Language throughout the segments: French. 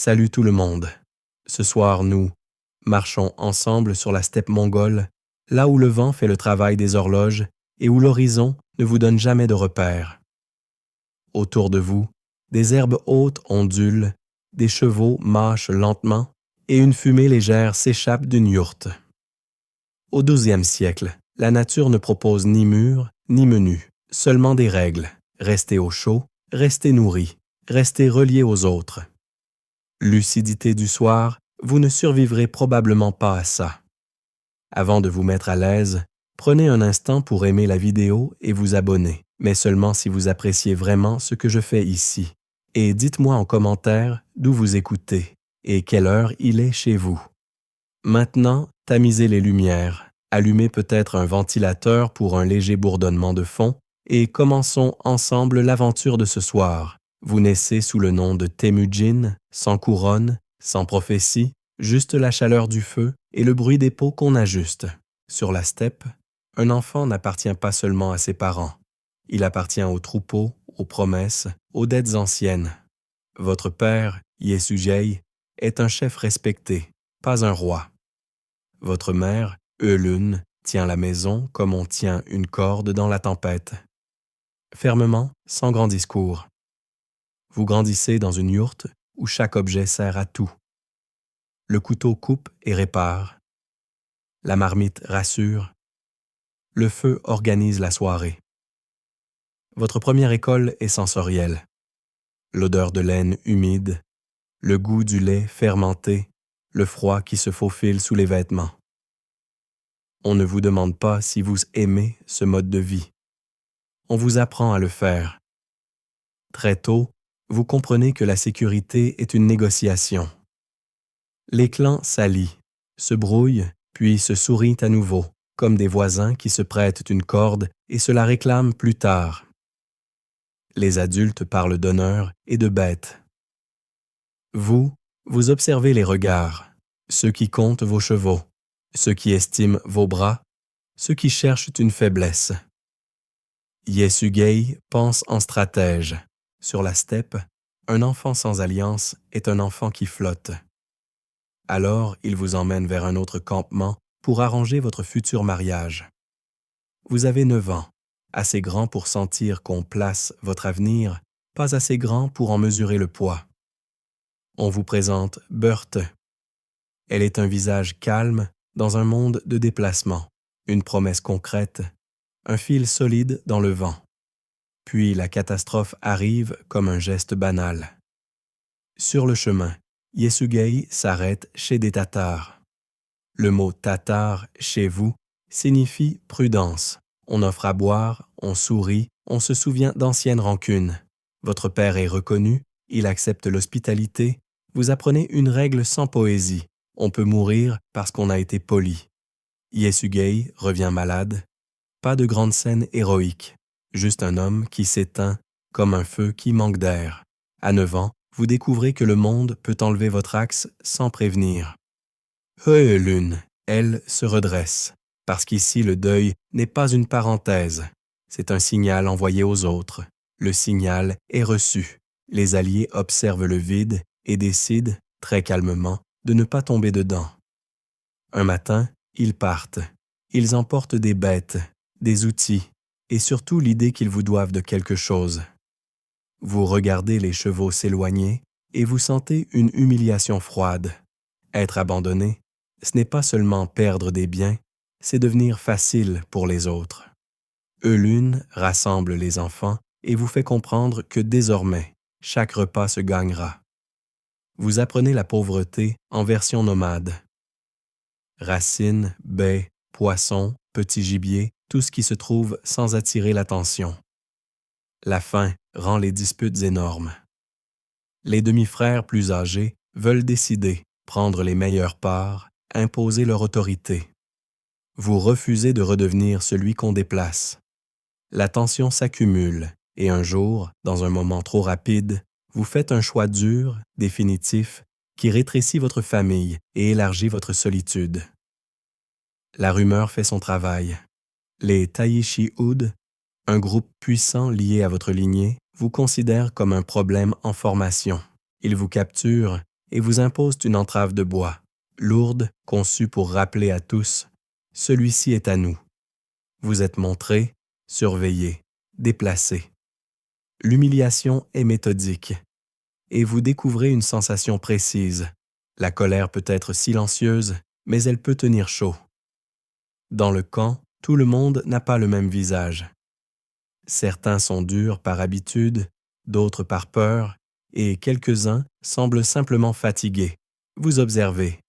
Salut tout le monde. Ce soir, nous marchons ensemble sur la steppe mongole, là où le vent fait le travail des horloges et où l'horizon ne vous donne jamais de repères. Autour de vous, des herbes hautes ondulent, des chevaux mâchent lentement et une fumée légère s'échappe d'une yourte. Au XIIe siècle, la nature ne propose ni murs ni menus, seulement des règles. Restez au chaud, restez nourris, restez reliés aux autres. Lucidité du soir, vous ne survivrez probablement pas à ça. Avant de vous mettre à l'aise, prenez un instant pour aimer la vidéo et vous abonner, mais seulement si vous appréciez vraiment ce que je fais ici. Et dites-moi en commentaire d'où vous écoutez et quelle heure il est chez vous. Maintenant, tamisez les lumières, allumez peut-être un ventilateur pour un léger bourdonnement de fond et commençons ensemble l'aventure de ce soir. Vous naissez sous le nom de Temujin, sans couronne, sans prophétie, juste la chaleur du feu et le bruit des peaux qu'on ajuste. Sur la steppe, un enfant n'appartient pas seulement à ses parents. Il appartient aux troupeaux, aux promesses, aux dettes anciennes. Votre père, Yesugei, est un chef respecté, pas un roi. Votre mère, Eulun, tient la maison comme on tient une corde dans la tempête. Fermement, sans grand discours. Vous grandissez dans une yourte où chaque objet sert à tout. Le couteau coupe et répare. La marmite rassure. Le feu organise la soirée. Votre première école est sensorielle. L'odeur de laine humide, le goût du lait fermenté, le froid qui se faufile sous les vêtements. On ne vous demande pas si vous aimez ce mode de vie. On vous apprend à le faire. Très tôt, vous comprenez que la sécurité est une négociation. Les clans s'allient, se brouillent, puis se sourient à nouveau, comme des voisins qui se prêtent une corde et se la réclament plus tard. Les adultes parlent d'honneur et de bêtes. Vous observez les regards, ceux qui comptent vos chevaux, ceux qui estiment vos bras, ceux qui cherchent une faiblesse. Yesugei pense en stratège. Sur la steppe, un enfant sans alliance est un enfant qui flotte. Alors, il vous emmène vers un autre campement pour arranger votre futur mariage. Vous avez 9 ans, assez grand pour sentir qu'on place votre avenir, pas assez grand pour en mesurer le poids. On vous présente Berthe. Elle est un visage calme dans un monde de déplacement, une promesse concrète, un fil solide dans le vent. Puis la catastrophe arrive comme un geste banal. Sur le chemin, Yesugei s'arrête chez des Tatars. Le mot tatar chez vous signifie prudence. On offre à boire, on sourit, on se souvient d'anciennes rancunes. Votre père est reconnu, il accepte l'hospitalité. Vous apprenez une règle sans poésie. On peut mourir parce qu'on a été poli. Yesugei revient malade. Pas de grande scène héroïque. Juste un homme qui s'éteint comme un feu qui manque d'air. À 9 ans, vous découvrez que le monde peut enlever votre axe sans prévenir. Eulun, elle, se redresse, parce qu'ici le deuil n'est pas une parenthèse. C'est un signal envoyé aux autres. Le signal est reçu. Les alliés observent le vide et décident, très calmement, de ne pas tomber dedans. Un matin, ils partent. Ils emportent des bêtes, des outils, et surtout l'idée qu'ils vous doivent de quelque chose. Vous regardez les chevaux s'éloigner et vous sentez une humiliation froide. Être abandonné, ce n'est pas seulement perdre des biens, c'est devenir facile pour les autres. Eulun rassemble les enfants et vous fait comprendre que désormais, chaque repas se gagnera. Vous apprenez la pauvreté en version nomade. Racines, baies, poissons, petits gibiers, tout ce qui se trouve sans attirer l'attention. La faim rend les disputes énormes. Les demi-frères plus âgés veulent décider, prendre les meilleures parts, imposer leur autorité. Vous refusez de redevenir celui qu'on déplace. La tension s'accumule et un jour, dans un moment trop rapide, vous faites un choix dur, définitif, qui rétrécit votre famille et élargit votre solitude. La rumeur fait son travail. Les Taishi-Ud, un groupe puissant lié à votre lignée, vous considèrent comme un problème en formation. Ils vous capturent et vous imposent une entrave de bois, lourde, conçue pour rappeler à tous « Celui-ci est à nous ». Vous êtes montré, surveillé, déplacé. L'humiliation est méthodique, et vous découvrez une sensation précise. La colère peut être silencieuse, mais elle peut tenir chaud. Dans le camp, tout le monde n'a pas le même visage. Certains sont durs par habitude, d'autres par peur, et quelques-uns semblent simplement fatigués. Vous observez.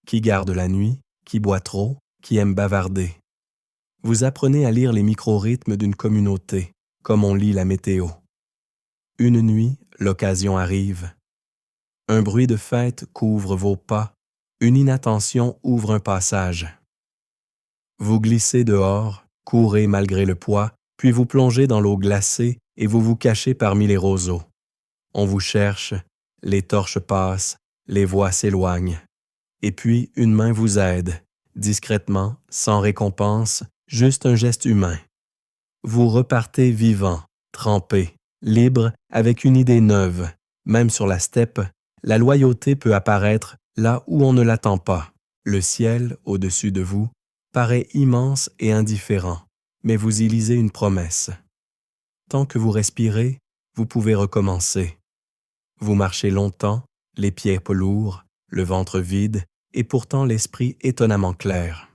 Qui garde la nuit, qui boit trop, qui aime bavarder. Vous apprenez à lire les micro-rythmes d'une communauté, comme on lit la météo. Une nuit, l'occasion arrive. Un bruit de fête couvre vos pas, une inattention ouvre un passage. Vous glissez dehors, courez malgré le poids, puis vous plongez dans l'eau glacée et vous vous cachez parmi les roseaux. On vous cherche, les torches passent, les voix s'éloignent. Et puis une main vous aide, discrètement, sans récompense, juste un geste humain. Vous repartez vivant, trempé, libre, avec une idée neuve. Même sur la steppe, la loyauté peut apparaître là où on ne l'attend pas. Le ciel, au-dessus de vous, paraît immense et indifférent, mais vous y lisez une promesse. Tant que vous respirez, vous pouvez recommencer. Vous marchez longtemps, les pieds lourds, le ventre vide, et pourtant l'esprit étonnamment clair.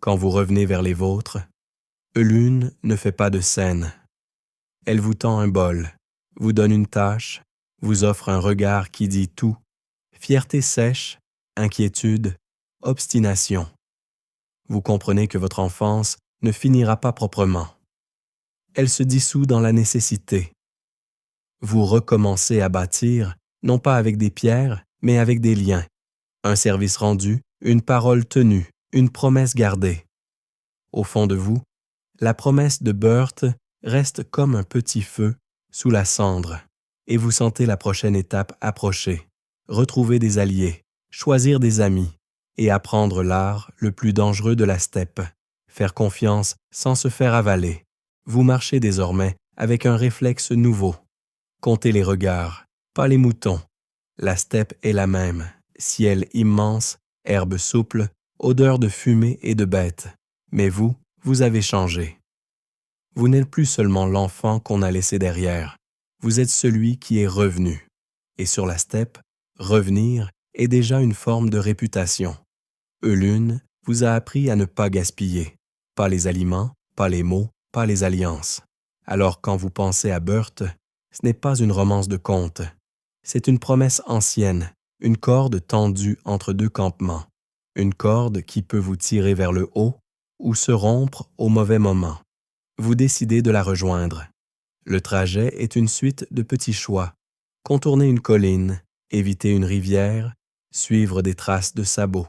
Quand vous revenez vers les vôtres, Eulune ne fait pas de scène. Elle vous tend un bol, vous donne une tâche, vous offre un regard qui dit tout, fierté sèche, inquiétude, obstination. Vous comprenez que votre enfance ne finira pas proprement. Elle se dissout dans la nécessité. Vous recommencez à bâtir, non pas avec des pierres, mais avec des liens. Un service rendu, une parole tenue, une promesse gardée. Au fond de vous, la promesse de Burt reste comme un petit feu sous la cendre, et vous sentez la prochaine étape approcher. Retrouver des alliés, choisir des amis, et apprendre l'art le plus dangereux de la steppe, faire confiance sans se faire avaler. Vous marchez désormais avec un réflexe nouveau. Comptez les regards, pas les moutons. La steppe est la même, ciel immense, herbe souple, odeur de fumée et de bêtes. Mais vous, vous avez changé. Vous n'êtes plus seulement l'enfant qu'on a laissé derrière. Vous êtes celui qui est revenu. Et sur la steppe, revenir est déjà une forme de réputation. Eulune vous a appris à ne pas gaspiller. Pas les aliments, pas les mots, pas les alliances. Alors quand vous pensez à Burt, ce n'est pas une romance de conte. C'est une promesse ancienne, une corde tendue entre deux campements. Une corde qui peut vous tirer vers le haut ou se rompre au mauvais moment. Vous décidez de la rejoindre. Le trajet est une suite de petits choix. Contourner une colline, éviter une rivière, suivre des traces de sabots.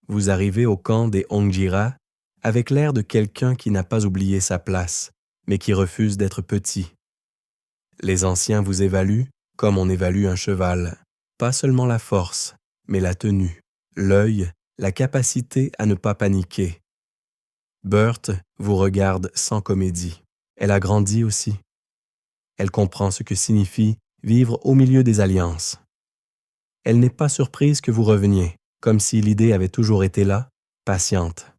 Vous arrivez au camp des Ongjira avec l'air de quelqu'un qui n'a pas oublié sa place, mais qui refuse d'être petit. Les anciens vous évaluent comme on évalue un cheval. Pas seulement la force, mais la tenue, l'œil, la capacité à ne pas paniquer. Burt vous regarde sans comédie. Elle a grandi aussi. Elle comprend ce que signifie vivre au milieu des alliances. Elle n'est pas surprise que vous reveniez, comme si l'idée avait toujours été là, patiente.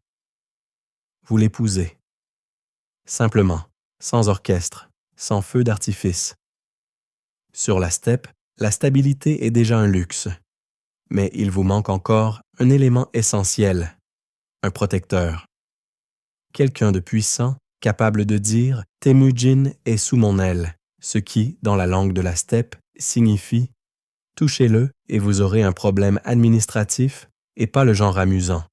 Vous l'épousez. Simplement, sans orchestre, sans feu d'artifice. Sur la steppe, la stabilité est déjà un luxe. Mais il vous manque encore un élément essentiel, un protecteur. Quelqu'un de puissant, capable de dire « Temujin est sous mon aile », ce qui, dans la langue de la steppe, signifie « touchez-le et vous aurez un problème administratif et pas le genre amusant ».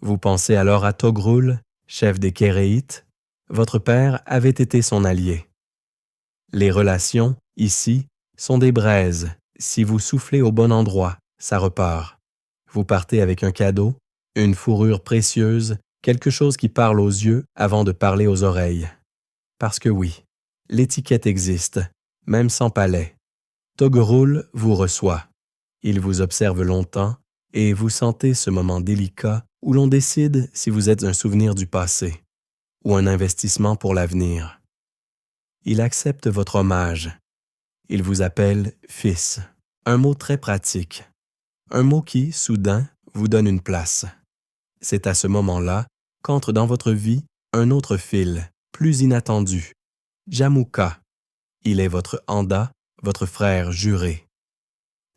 Vous pensez alors à Togrul, chef des Kéréites. Votre père avait été son allié. Les relations, ici, sont des braises. Si vous soufflez au bon endroit, ça repart. Vous partez avec un cadeau, une fourrure précieuse, quelque chose qui parle aux yeux avant de parler aux oreilles. Parce que oui, l'étiquette existe, même sans palais. Togrul vous reçoit. Il vous observe longtemps et vous sentez ce moment délicat où l'on décide si vous êtes un souvenir du passé ou un investissement pour l'avenir. Il accepte votre hommage. Il vous appelle fils. Un mot très pratique. Un mot qui, soudain, vous donne une place. C'est à ce moment-là qu'entre dans votre vie un autre fil, plus inattendu. Jamukha. Il est votre Anda, votre frère juré.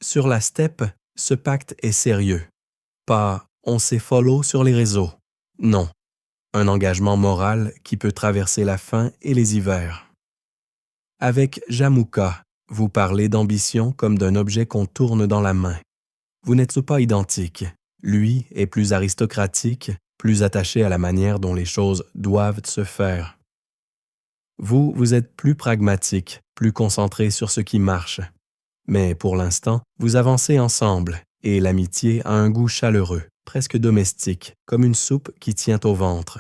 Sur la steppe, ce pacte est sérieux. Pas « on s'est follow sur les réseaux ». Non. Un engagement moral qui peut traverser la faim et les hivers. Avec Jamukha, vous parlez d'ambition comme d'un objet qu'on tourne dans la main. Vous n'êtes pas identiques. Lui est plus aristocratique, plus attaché à la manière dont les choses doivent se faire. Vous êtes plus pragmatique, plus concentré sur ce qui marche. Mais pour l'instant, vous avancez ensemble et l'amitié a un goût chaleureux, presque domestique, comme une soupe qui tient au ventre.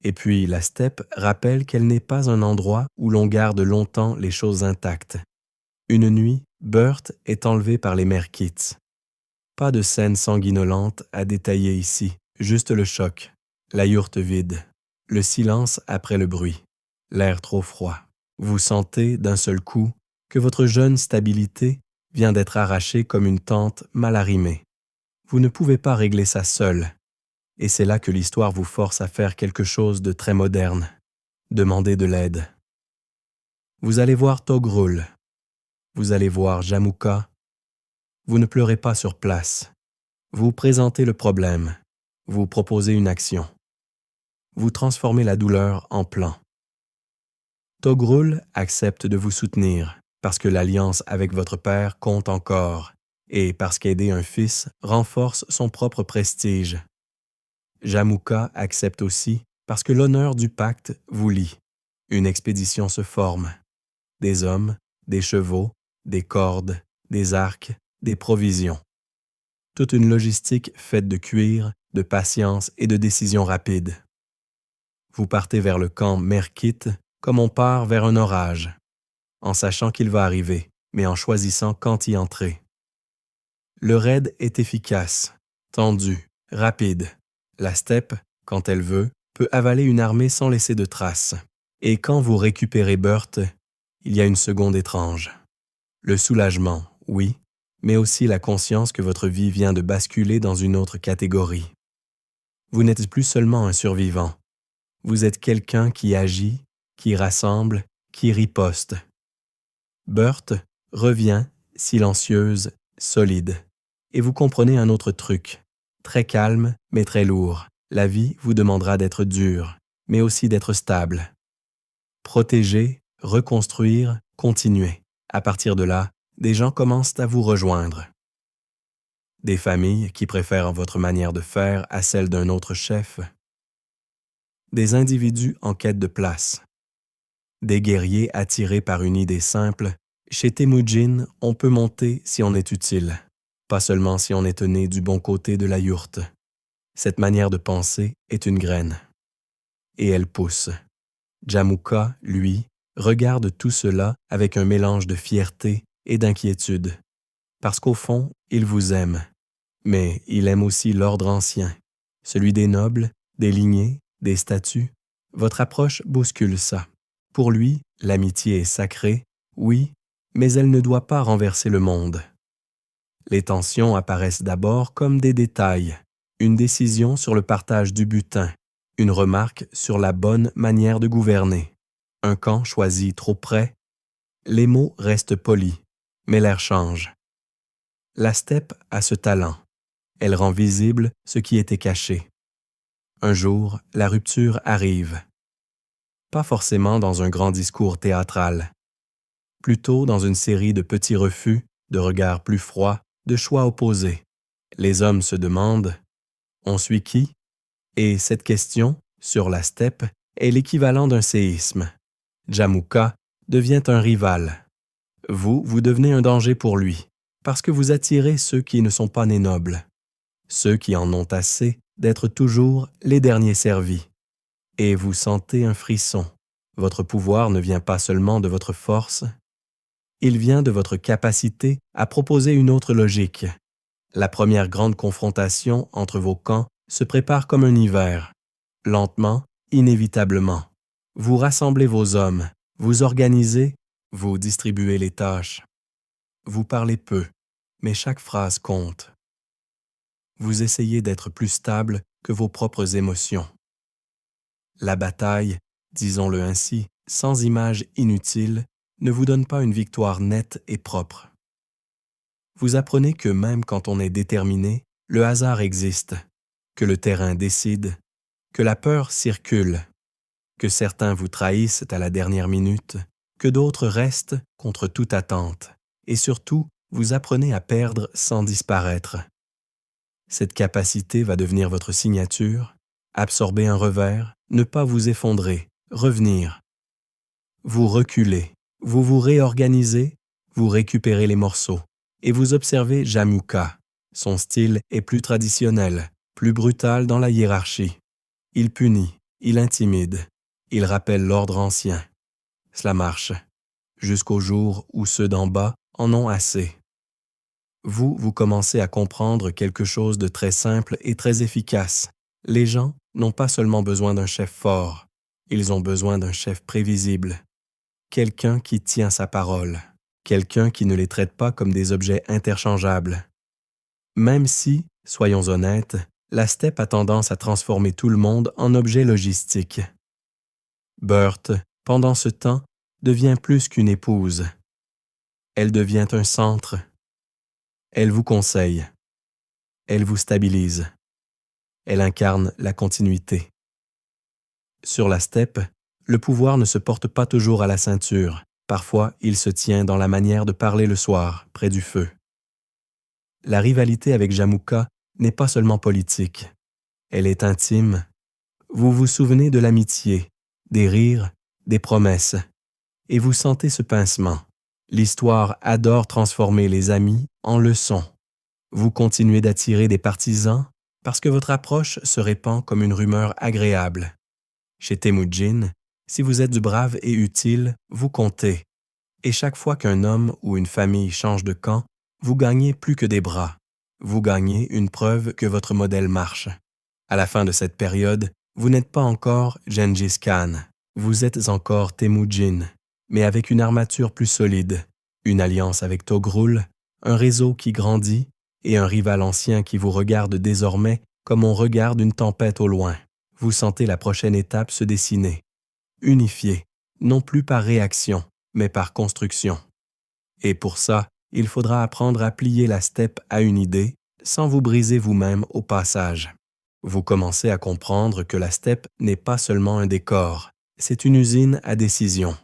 Et puis la steppe rappelle qu'elle n'est pas un endroit où l'on garde longtemps les choses intactes. Une nuit, Burt est enlevé par les Merkits. Pas de scène sanguinolente à détailler ici, juste le choc, la yourte vide, le silence après le bruit, l'air trop froid. Vous sentez d'un seul coup que votre jeune stabilité vient d'être arrachée comme une tente mal arrimée. Vous ne pouvez pas régler ça seul, et c'est là que l'histoire vous force à faire quelque chose de très moderne, demander de l'aide. Vous allez voir Togrul, vous allez voir Jamukha. Vous ne pleurez pas sur place. Vous présentez le problème. Vous proposez une action. Vous transformez la douleur en plan. Togrul accepte de vous soutenir parce que l'alliance avec votre père compte encore et parce qu'aider un fils renforce son propre prestige. Jamukha accepte aussi parce que l'honneur du pacte vous lie. Une expédition se forme. Des hommes, des chevaux, des cordes, des arcs, des provisions. Toute une logistique faite de cuir, de patience et de décisions rapides. Vous partez vers le camp Merkit comme on part vers un orage, en sachant qu'il va arriver, mais en choisissant quand y entrer. Le raid est efficace, tendu, rapide. La steppe, quand elle veut, peut avaler une armée sans laisser de traces. Et quand vous récupérez Burt, il y a une seconde étrange. Le soulagement, oui, mais aussi la conscience que votre vie vient de basculer dans une autre catégorie. Vous n'êtes plus seulement un survivant. Vous êtes quelqu'un qui agit, qui rassemble, qui riposte. Burt revient, silencieuse, solide. Et vous comprenez un autre truc. Très calme, mais très lourd. La vie vous demandera d'être dur, mais aussi d'être stable. Protéger, reconstruire, continuer. À partir de là, des gens commencent à vous rejoindre. Des familles qui préfèrent votre manière de faire à celle d'un autre chef. Des individus en quête de place. Des guerriers attirés par une idée simple. Chez Temujin, on peut monter si on est utile, pas seulement si on est né du bon côté de la yourte. Cette manière de penser est une graine. Et elle pousse. Jamukha, lui, regarde tout cela avec un mélange de fierté et d'inquiétude. Parce qu'au fond, il vous aime. Mais il aime aussi l'ordre ancien, celui des nobles, des lignées, des statuts. Votre approche bouscule ça. Pour lui, l'amitié est sacrée, oui, mais elle ne doit pas renverser le monde. Les tensions apparaissent d'abord comme des détails, une décision sur le partage du butin, une remarque sur la bonne manière de gouverner, un camp choisi trop près. Les mots restent polis, mais l'air change. La steppe a ce talent. Elle rend visible ce qui était caché. Un jour, la rupture arrive. Pas forcément dans un grand discours théâtral, plutôt dans une série de petits refus, de regards plus froids, de choix opposés. Les hommes se demandent « On suit qui ?» Et cette question, sur la steppe, est l'équivalent d'un séisme. Jamukha devient un rival. Vous devenez un danger pour lui, parce que vous attirez ceux qui ne sont pas nés nobles, ceux qui en ont assez d'être toujours les derniers servis. Et vous sentez un frisson. Votre pouvoir ne vient pas seulement de votre force, il vient de votre capacité à proposer une autre logique. La première grande confrontation entre vos camps se prépare comme un hiver. Lentement, inévitablement. Vous rassemblez vos hommes, vous organisez, vous distribuez les tâches. Vous parlez peu, mais chaque phrase compte. Vous essayez d'être plus stable que vos propres émotions. La bataille, disons-le ainsi, sans image inutile, ne vous donne pas une victoire nette et propre. Vous apprenez que même quand on est déterminé, le hasard existe, que le terrain décide, que la peur circule, que certains vous trahissent à la dernière minute, que d'autres restent contre toute attente, et surtout, vous apprenez à perdre sans disparaître. Cette capacité va devenir votre signature, absorber un revers, ne pas vous effondrer, revenir. Vous reculez, vous vous réorganisez, vous récupérez les morceaux, et vous observez Jamuka. Son style est plus traditionnel, plus brutal dans la hiérarchie. Il punit, il intimide, il rappelle l'ordre ancien. Cela marche, jusqu'au jour où ceux d'en bas en ont assez. Vous commencez à comprendre quelque chose de très simple et très efficace. Les gens n'ont pas seulement besoin d'un chef fort, ils ont besoin d'un chef prévisible. Quelqu'un qui tient sa parole, quelqu'un qui ne les traite pas comme des objets interchangeables. Même si, soyons honnêtes, la steppe a tendance à transformer tout le monde en objet logistique. Burt, pendant ce temps, devient plus qu'une épouse. Elle devient un centre. Elle vous conseille. Elle vous stabilise. Elle incarne la continuité. Sur la steppe, le pouvoir ne se porte pas toujours à la ceinture. Parfois, il se tient dans la manière de parler le soir, près du feu. La rivalité avec Jamuka n'est pas seulement politique. Elle est intime. Vous vous souvenez de l'amitié, des rires, des promesses. Et vous sentez ce pincement. L'histoire adore transformer les amis en leçons. Vous continuez d'attirer des partisans parce que votre approche se répand comme une rumeur agréable. Chez Temujin, si vous êtes brave et utile, vous comptez. Et chaque fois qu'un homme ou une famille change de camp, vous gagnez plus que des bras. Vous gagnez une preuve que votre modèle marche. À la fin de cette période, vous n'êtes pas encore Gengis Khan. Vous êtes encore Temujin, mais avec une armature plus solide, une alliance avec Togrul, un réseau qui grandit et un rival ancien qui vous regarde désormais comme on regarde une tempête au loin. Vous sentez la prochaine étape se dessiner. Unifié, non plus par réaction, mais par construction. Et pour ça, il faudra apprendre à plier la steppe à une idée sans vous briser vous-même au passage. Vous commencez à comprendre que la steppe n'est pas seulement un décor, c'est une usine à décision.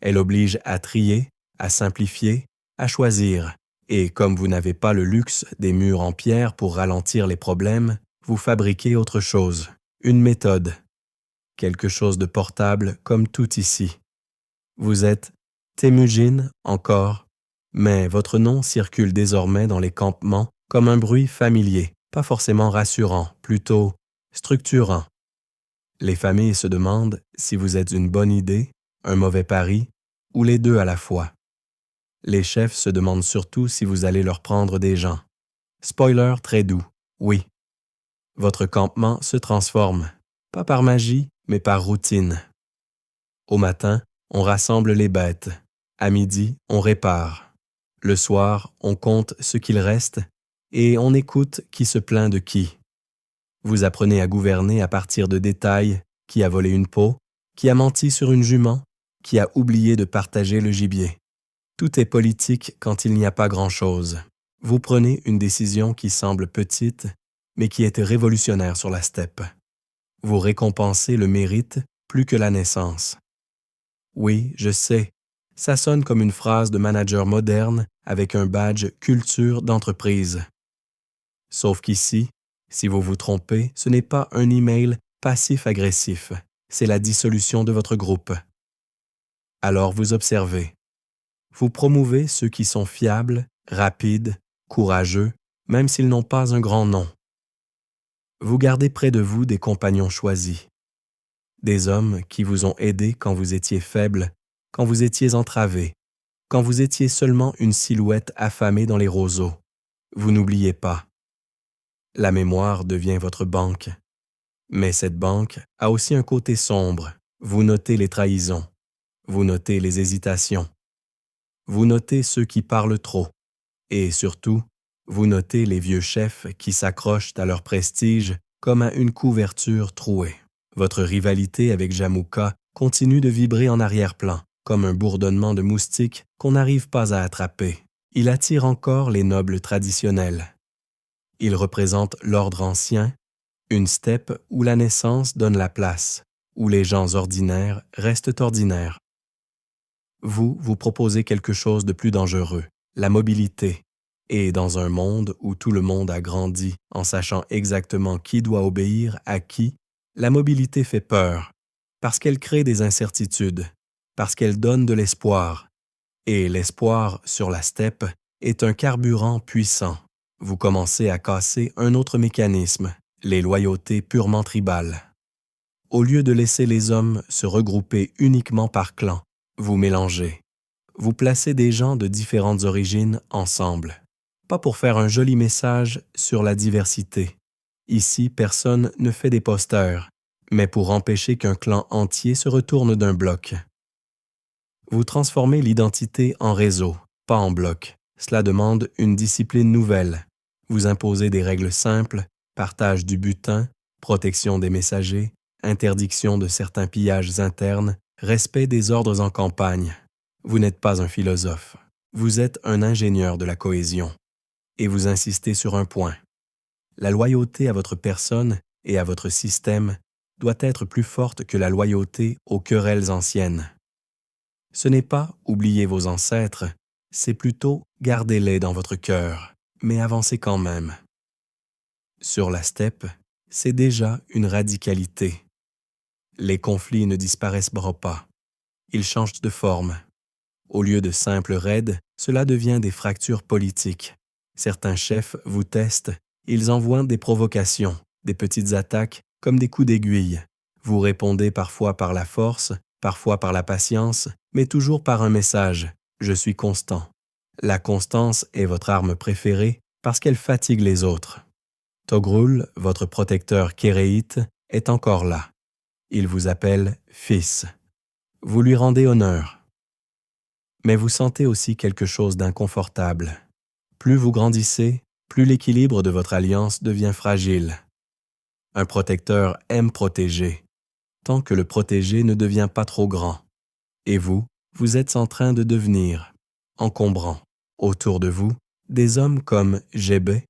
Elle oblige à trier, à simplifier, à choisir. Et comme vous n'avez pas le luxe des murs en pierre pour ralentir les problèmes, vous fabriquez autre chose, une méthode. Quelque chose de portable comme tout ici. Vous êtes Temujin encore, mais votre nom circule désormais dans les campements comme un bruit familier, pas forcément rassurant, plutôt structurant. Les familles se demandent si vous êtes une bonne idée, un mauvais pari, ou les deux à la fois. Les chefs se demandent surtout si vous allez leur prendre des gens. Spoiler très doux, oui. Votre campement se transforme, pas par magie, mais par routine. Au matin, on rassemble les bêtes. À midi, on répare. Le soir, on compte ce qu'il reste et on écoute qui se plaint de qui. Vous apprenez à gouverner à partir de détails, qui a volé une peau, qui a menti sur une jument, qui a oublié de partager le gibier. Tout est politique quand il n'y a pas grand-chose. Vous prenez une décision qui semble petite, mais qui est révolutionnaire sur la steppe. Vous récompensez le mérite plus que la naissance. Oui, je sais, ça sonne comme une phrase de manager moderne avec un badge culture d'entreprise. Sauf qu'ici, si vous vous trompez, ce n'est pas un email passif-agressif, c'est la dissolution de votre groupe. Alors vous observez. Vous promouvez ceux qui sont fiables, rapides, courageux, même s'ils n'ont pas un grand nom. Vous gardez près de vous des compagnons choisis. Des hommes qui vous ont aidé quand vous étiez faible, quand vous étiez entravé, quand vous étiez seulement une silhouette affamée dans les roseaux. Vous n'oubliez pas. La mémoire devient votre banque. Mais cette banque a aussi un côté sombre. Vous notez les trahisons. Vous notez les hésitations. Vous notez ceux qui parlent trop, Et surtout, vous notez les vieux chefs qui s'accrochent à leur prestige comme à une couverture trouée. Votre rivalité avec Jamouka continue de vibrer en arrière-plan, comme un bourdonnement de moustiques qu'on n'arrive pas à attraper. Il attire encore les nobles traditionnels. Il représente l'ordre ancien, une steppe où la naissance donne la place, où les gens ordinaires restent ordinaires. Vous proposez quelque chose de plus dangereux, la mobilité. Et dans un monde où tout le monde a grandi en sachant exactement qui doit obéir à qui, la mobilité fait peur, parce qu'elle crée des incertitudes, parce qu'elle donne de l'espoir. Et l'espoir sur la steppe est un carburant puissant. Vous commencez à casser un autre mécanisme, les loyautés purement tribales. Au lieu de laisser les hommes se regrouper uniquement par clan, vous mélangez. Vous placez des gens de différentes origines ensemble. Pas pour faire un joli message sur la diversité. Ici, personne ne fait des posters, mais pour empêcher qu'un clan entier se retourne d'un bloc. Vous transformez l'identité en réseau, pas en bloc. Cela demande une discipline nouvelle. Vous imposez des règles simples, partage du butin, protection des messagers, interdiction de certains pillages internes, respect des ordres en campagne. Vous n'êtes pas un philosophe. Vous êtes un ingénieur de la cohésion. Et vous insistez sur un point. La loyauté à votre personne et à votre système doit être plus forte que la loyauté aux querelles anciennes. Ce n'est pas oublier vos ancêtres, c'est plutôt gardez-les dans votre cœur, mais avancez quand même. Sur la steppe, c'est déjà une radicalité. Les conflits ne disparaissent pas, ils changent de forme. Au lieu de simples raids, cela devient des fractures politiques. Certains chefs vous testent, ils envoient des provocations, des petites attaques comme des coups d'aiguille. Vous répondez parfois par la force, parfois par la patience, mais toujours par un message « Je suis constant ». La constance est votre arme préférée parce qu'elle fatigue les autres. Togrul, votre protecteur kéréite, est encore là. Il vous appelle « fils ». Vous lui rendez honneur. Mais vous sentez aussi quelque chose d'inconfortable. Plus vous grandissez, plus l'équilibre de votre alliance devient fragile. Un protecteur aime protéger, tant que le protégé ne devient pas trop grand. Et vous êtes en train de devenir encombrant. Autour de vous, des hommes comme Gébé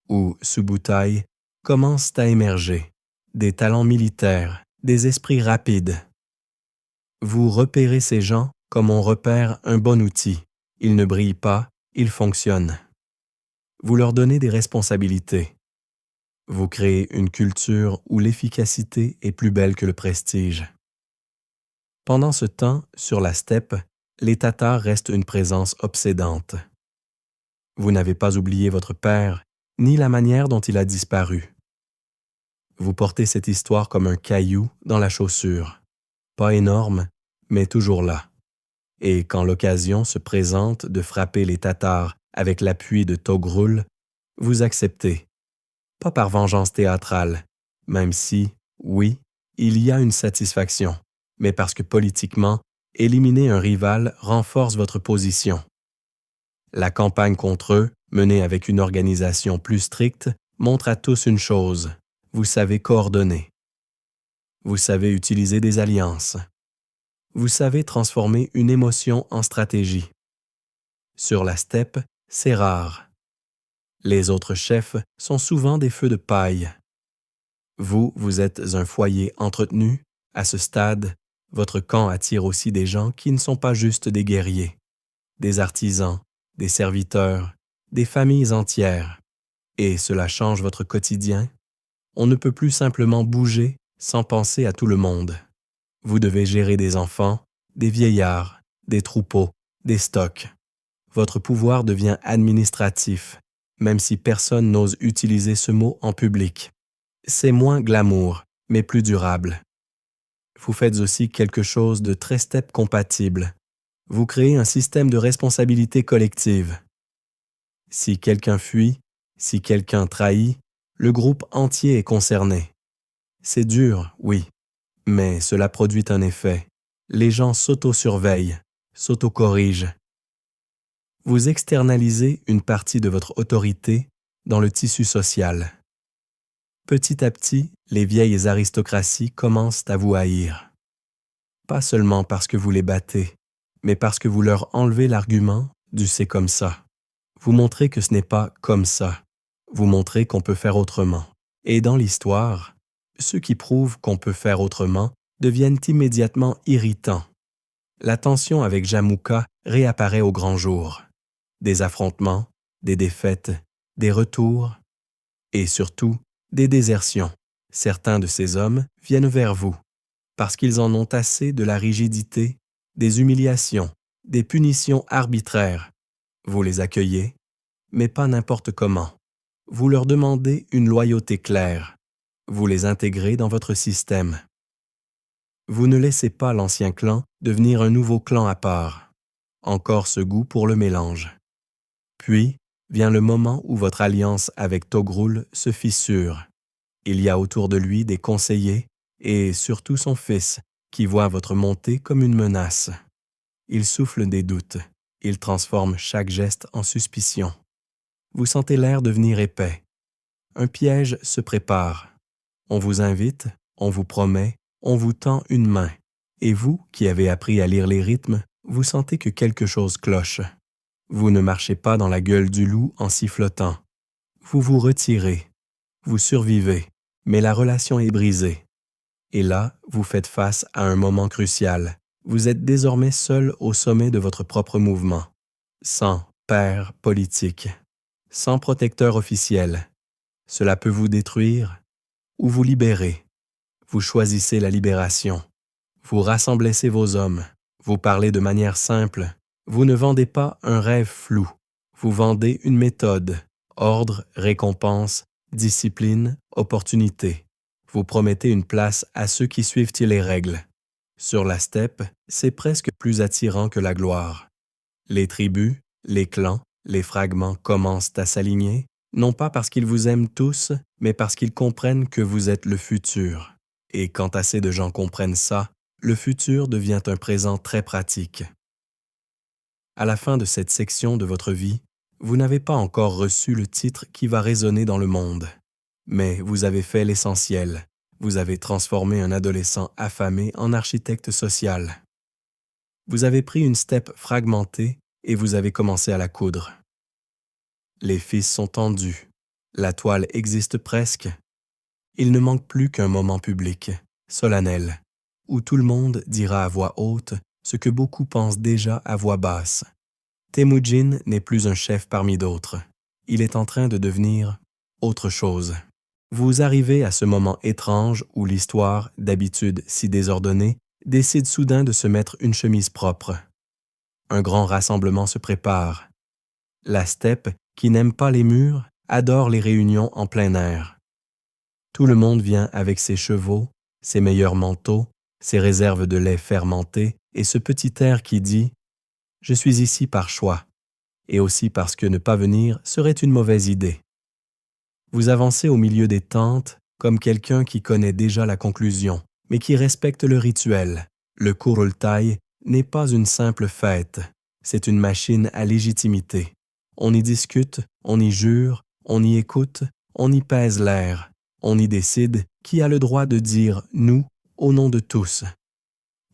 ou Subutai commencent à émerger, des talents militaires, des esprits rapides. Vous repérez ces gens comme on repère un bon outil. Ils ne brillent pas, ils fonctionnent. Vous leur donnez des responsabilités. Vous créez une culture où l'efficacité est plus belle que le prestige. Pendant ce temps, sur la steppe, les Tatars restent une présence obsédante. Vous n'avez pas oublié votre père, ni la manière dont il a disparu. Vous portez cette histoire comme un caillou dans la chaussure. Pas énorme, mais toujours là. Et quand l'occasion se présente de frapper les Tatars avec l'appui de Togrul, vous acceptez. Pas par vengeance théâtrale, même si, oui, il y a une satisfaction, mais parce que politiquement, éliminer un rival renforce votre position. La campagne contre eux, menée avec une organisation plus stricte, montre à tous une chose, vous savez coordonner. Vous savez utiliser des alliances. Vous savez transformer une émotion en stratégie. Sur la steppe, c'est rare. Les autres chefs sont souvent des feux de paille. Vous êtes un foyer entretenu. À ce stade, votre camp attire aussi des gens qui ne sont pas juste des guerriers, des artisans, des serviteurs, des familles entières. Et cela change votre quotidien. On ne peut plus simplement bouger sans penser à tout le monde. Vous devez gérer des enfants, des vieillards, des troupeaux, des stocks. Votre pouvoir devient administratif, même si personne n'ose utiliser ce mot en public. C'est moins glamour, mais plus durable. Vous faites aussi quelque chose de très step compatible. Vous créez un système de responsabilité collective. Si quelqu'un fuit, si quelqu'un trahit, le groupe entier est concerné. C'est dur, oui, mais cela produit un effet. Les gens s'auto-surveillent, s'auto-corrigent. Vous externalisez une partie de votre autorité dans le tissu social. Petit à petit, les vieilles aristocraties commencent à vous haïr. Pas seulement parce que vous les battez, mais parce que vous leur enlevez l'argument du « c'est comme ça ». Vous montrez que ce n'est pas comme ça. Vous montrez qu'on peut faire autrement. Et dans l'histoire, ceux qui prouvent qu'on peut faire autrement deviennent immédiatement irritants. La tension avec Jamouka réapparaît au grand jour. Des affrontements, des défaites, des retours et surtout des désertions. Certains de ces hommes viennent vers vous parce qu'ils en ont assez de la rigidité, des humiliations, des punitions arbitraires. Vous les accueillez, mais pas n'importe comment. Vous leur demandez une loyauté claire. Vous les intégrez dans votre système. Vous ne laissez pas l'ancien clan devenir un nouveau clan à part. Encore ce goût pour le mélange. Puis vient le moment où votre alliance avec Togrul se fissure. Il y a autour de lui des conseillers et surtout son fils qui voit votre montée comme une menace. Il souffle des doutes. Il transforme chaque geste en suspicion. Vous sentez l'air devenir épais. Un piège se prépare. On vous invite, on vous promet, on vous tend une main. Et vous, qui avez appris à lire les rythmes, vous sentez que quelque chose cloche. Vous ne marchez pas dans la gueule du loup en sifflotant. Vous vous retirez. Vous survivez, mais la relation est brisée. Et là, vous faites face à un moment crucial. Vous êtes désormais seul au sommet de votre propre mouvement, sans père politique, sans protecteur officiel. Cela peut vous détruire ou vous libérer. Vous choisissez la libération. Vous rassemblez vos hommes. Vous parlez de manière simple. Vous ne vendez pas un rêve flou. Vous vendez une méthode, ordre, récompense, discipline, opportunité. Vous promettez une place à ceux qui suivent les règles. Sur la steppe, c'est presque plus attirant que la gloire. Les tribus, les clans, les fragments commencent à s'aligner, non pas parce qu'ils vous aiment tous, mais parce qu'ils comprennent que vous êtes le futur. Et quand assez de gens comprennent ça, le futur devient un présent très pratique. À la fin de cette section de votre vie, vous n'avez pas encore reçu le titre qui va résonner dans le monde. Mais vous avez fait l'essentiel. Vous avez transformé un adolescent affamé en architecte social. Vous avez pris une steppe fragmentée et vous avez commencé à la coudre. Les fils sont tendus. La toile existe presque. Il ne manque plus qu'un moment public, solennel, où tout le monde dira à voix haute ce que beaucoup pensent déjà à voix basse. Temujin n'est plus un chef parmi d'autres. Il est en train de devenir autre chose. Vous arrivez à ce moment étrange où l'histoire, d'habitude si désordonnée, décide soudain de se mettre une chemise propre. Un grand rassemblement se prépare. La steppe, qui n'aime pas les murs, adore les réunions en plein air. Tout le monde vient avec ses chevaux, ses meilleurs manteaux, ses réserves de lait fermenté et ce petit air qui dit « Je suis ici par choix » et aussi parce que ne pas venir serait une mauvaise idée. Vous avancez au milieu des tentes comme quelqu'un qui connaît déjà la conclusion, mais qui respecte le rituel. Le Kurultai n'est pas une simple fête, c'est une machine à légitimité. On y discute, on y jure, on y écoute, on y pèse l'air, on y décide qui a le droit de dire « nous » au nom de tous.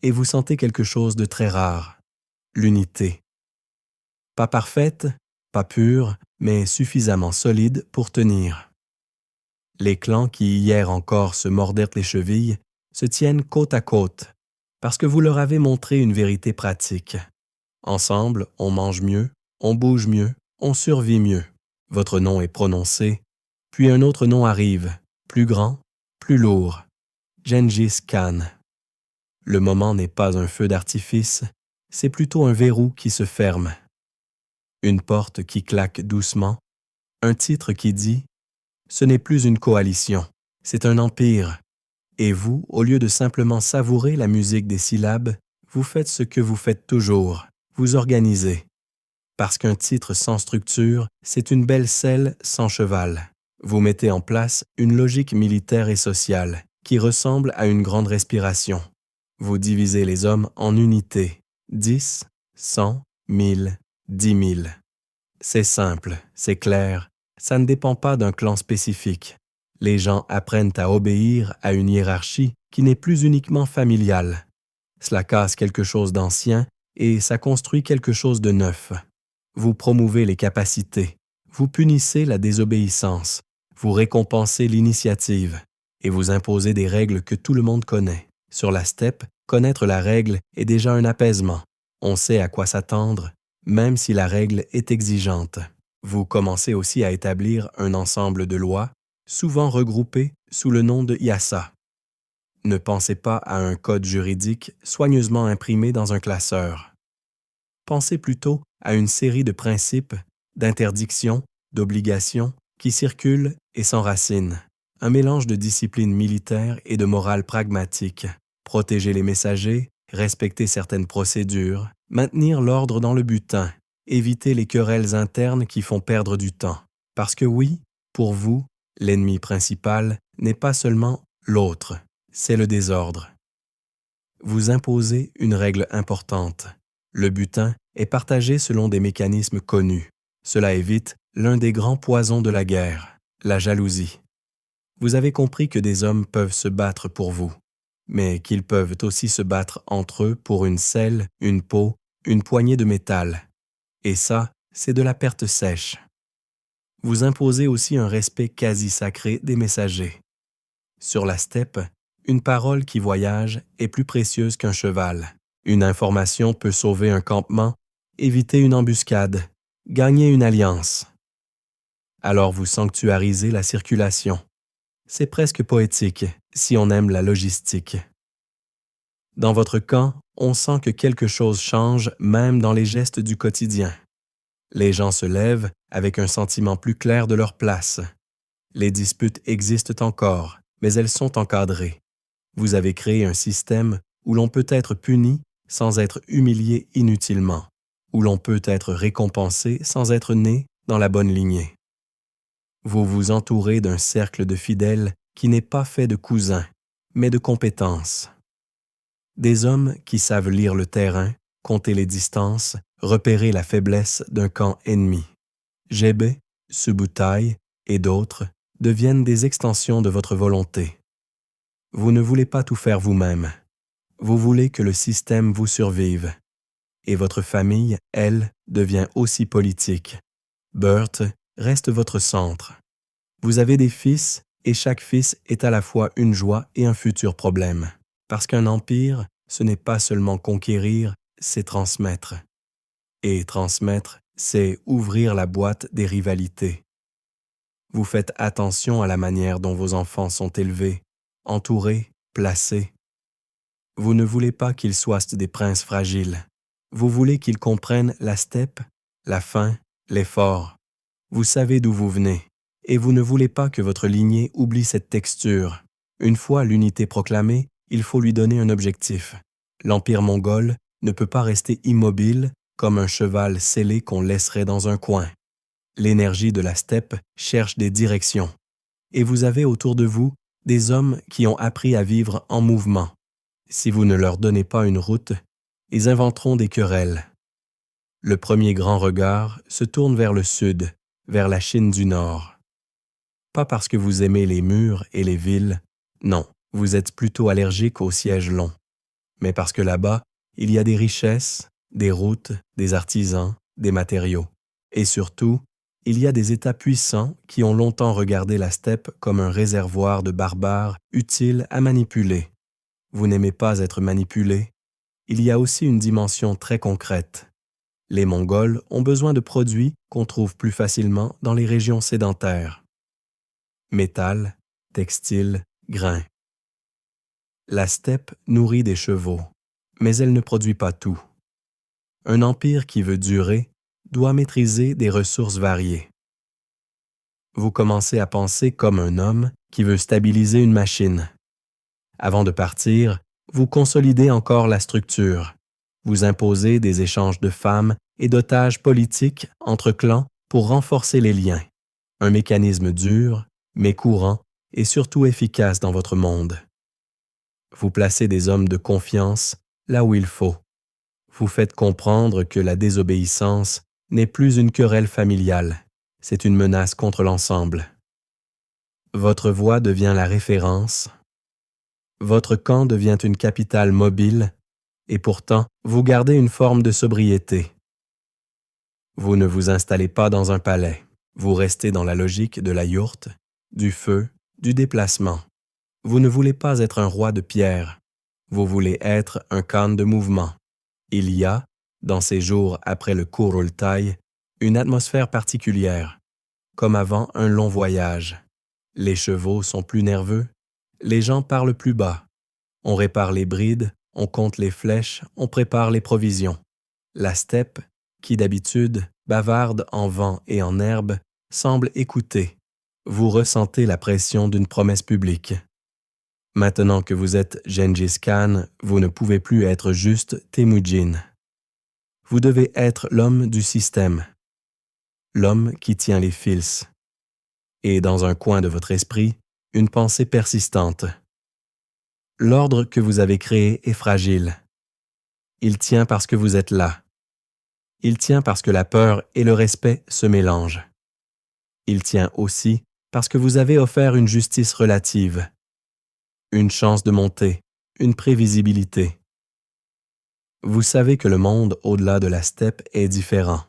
Et vous sentez quelque chose de très rare, l'unité. Pas parfaite, pas pure, mais suffisamment solide pour tenir. Les clans qui hier encore se mordaient les chevilles se tiennent côte à côte, parce que vous leur avez montré une vérité pratique. Ensemble, on mange mieux, on bouge mieux, on survit mieux. Votre nom est prononcé, puis un autre nom arrive, plus grand, plus lourd. Gengis Khan. Le moment n'est pas un feu d'artifice, c'est plutôt un verrou qui se ferme. Une porte qui claque doucement, un titre qui dit « Ce n'est plus une coalition, c'est un empire ». Et vous, au lieu de simplement savourer la musique des syllabes, vous faites ce que vous faites toujours, vous organisez. Parce qu'un titre sans structure, c'est une belle selle sans cheval. Vous mettez en place une logique militaire et sociale qui ressemble à une grande respiration. Vous divisez les hommes en unités, 10, 100, 1000, 10 000. C'est simple, c'est clair, ça ne dépend pas d'un clan spécifique. Les gens apprennent à obéir à une hiérarchie qui n'est plus uniquement familiale. Cela casse quelque chose d'ancien et ça construit quelque chose de neuf. Vous promouvez les capacités, vous punissez la désobéissance, vous récompensez l'initiative et vous imposez des règles que tout le monde connaît. Sur la steppe, connaître la règle est déjà un apaisement. On sait à quoi s'attendre, même si la règle est exigeante. Vous commencez aussi à établir un ensemble de lois, souvent regroupées sous le nom de yassa. Ne pensez pas à un code juridique soigneusement imprimé dans un classeur. Pensez plutôt à une série de principes, d'interdictions, d'obligations qui circulent et s'enracinent. Un mélange de discipline militaire et de morale pragmatique. Protéger les messagers, respecter certaines procédures, maintenir l'ordre dans le butin, éviter les querelles internes qui font perdre du temps. Parce que oui, pour vous, l'ennemi principal n'est pas seulement l'autre, c'est le désordre. Vous imposez une règle importante. Le butin est partagé selon des mécanismes connus. Cela évite l'un des grands poisons de la guerre, la jalousie. Vous avez compris que des hommes peuvent se battre pour vous, mais qu'ils peuvent aussi se battre entre eux pour une selle, une peau, une poignée de métal. Et ça, c'est de la perte sèche. Vous imposez aussi un respect quasi sacré des messagers. Sur la steppe, une parole qui voyage est plus précieuse qu'un cheval. Une information peut sauver un campement, éviter une embuscade, gagner une alliance. Alors vous sanctuarisez la circulation. C'est presque poétique si on aime la logistique. Dans votre camp, on sent que quelque chose change même dans les gestes du quotidien. Les gens se lèvent avec un sentiment plus clair de leur place. Les disputes existent encore, mais elles sont encadrées. Vous avez créé un système où l'on peut être puni sans être humilié inutilement, où l'on peut être récompensé sans être né dans la bonne lignée. Vous vous entourez d'un cercle de fidèles qui n'est pas fait de cousins, mais de compétences. Des hommes qui savent lire le terrain, compter les distances, repérer la faiblesse d'un camp ennemi. Gébé, Subutai et d'autres deviennent des extensions de votre volonté. Vous ne voulez pas tout faire vous-même. Vous voulez que le système vous survive. Et votre famille, elle, devient aussi politique. Burt reste votre centre. Vous avez des fils et chaque fils est à la fois une joie et un futur problème. Parce qu'un empire, ce n'est pas seulement conquérir, c'est transmettre. Et transmettre, c'est ouvrir la boîte des rivalités. Vous faites attention à la manière dont vos enfants sont élevés, entourés, placés. Vous ne voulez pas qu'ils soient des princes fragiles. Vous voulez qu'ils comprennent la steppe, la faim, l'effort. Vous savez d'où vous venez, et vous ne voulez pas que votre lignée oublie cette texture. Une fois l'unité proclamée, il faut lui donner un objectif. L'Empire mongol ne peut pas rester immobile comme un cheval scellé qu'on laisserait dans un coin. L'énergie de la steppe cherche des directions. Et vous avez autour de vous des hommes qui ont appris à vivre en mouvement. Si vous ne leur donnez pas une route, ils inventeront des querelles. Le premier grand regard se tourne vers le sud, vers la Chine du Nord. Pas parce que vous aimez les murs et les villes, non, vous êtes plutôt allergique aux sièges longs, mais parce que là-bas, il y a des richesses, des routes, des artisans, des matériaux. Et surtout, il y a des États puissants qui ont longtemps regardé la steppe comme un réservoir de barbares utile à manipuler. Vous n'aimez pas être manipulé. Il y a aussi une dimension très concrète. Les Mongols ont besoin de produits qu'on trouve plus facilement dans les régions sédentaires. Métal, textile, grains. La steppe nourrit des chevaux, mais elle ne produit pas tout. Un empire qui veut durer doit maîtriser des ressources variées. Vous commencez à penser comme un homme qui veut stabiliser une machine. Avant de partir, vous consolidez encore la structure. Vous imposez des échanges de femmes et d'otages politiques entre clans pour renforcer les liens. Un mécanisme dur, mais courant et surtout efficace dans votre monde. Vous placez des hommes de confiance là où il faut. Vous faites comprendre que la désobéissance n'est plus une querelle familiale, c'est une menace contre l'ensemble. Votre voix devient la référence, votre camp devient une capitale mobile, et pourtant, vous gardez une forme de sobriété. Vous ne vous installez pas dans un palais, vous restez dans la logique de la yourte, du feu, du déplacement. Vous ne voulez pas être un roi de pierre, vous voulez être un khan de mouvement. Il y a, dans ces jours après le Kurultai, une atmosphère particulière, comme avant un long voyage. Les chevaux sont plus nerveux, les gens parlent plus bas. On répare les brides, on compte les flèches, on prépare les provisions. La steppe, qui d'habitude bavarde en vent et en herbe, semble écouter. Vous ressentez la pression d'une promesse publique. Maintenant que vous êtes Gengis Khan, vous ne pouvez plus être juste Temujin. Vous devez être l'homme du système, l'homme qui tient les fils. Et dans un coin de votre esprit, une pensée persistante. L'ordre que vous avez créé est fragile. Il tient parce que vous êtes là. Il tient parce que la peur et le respect se mélangent. Il tient aussi parce que vous avez offert une justice relative, une chance de monter, une prévisibilité. Vous savez que le monde au-delà de la steppe est différent.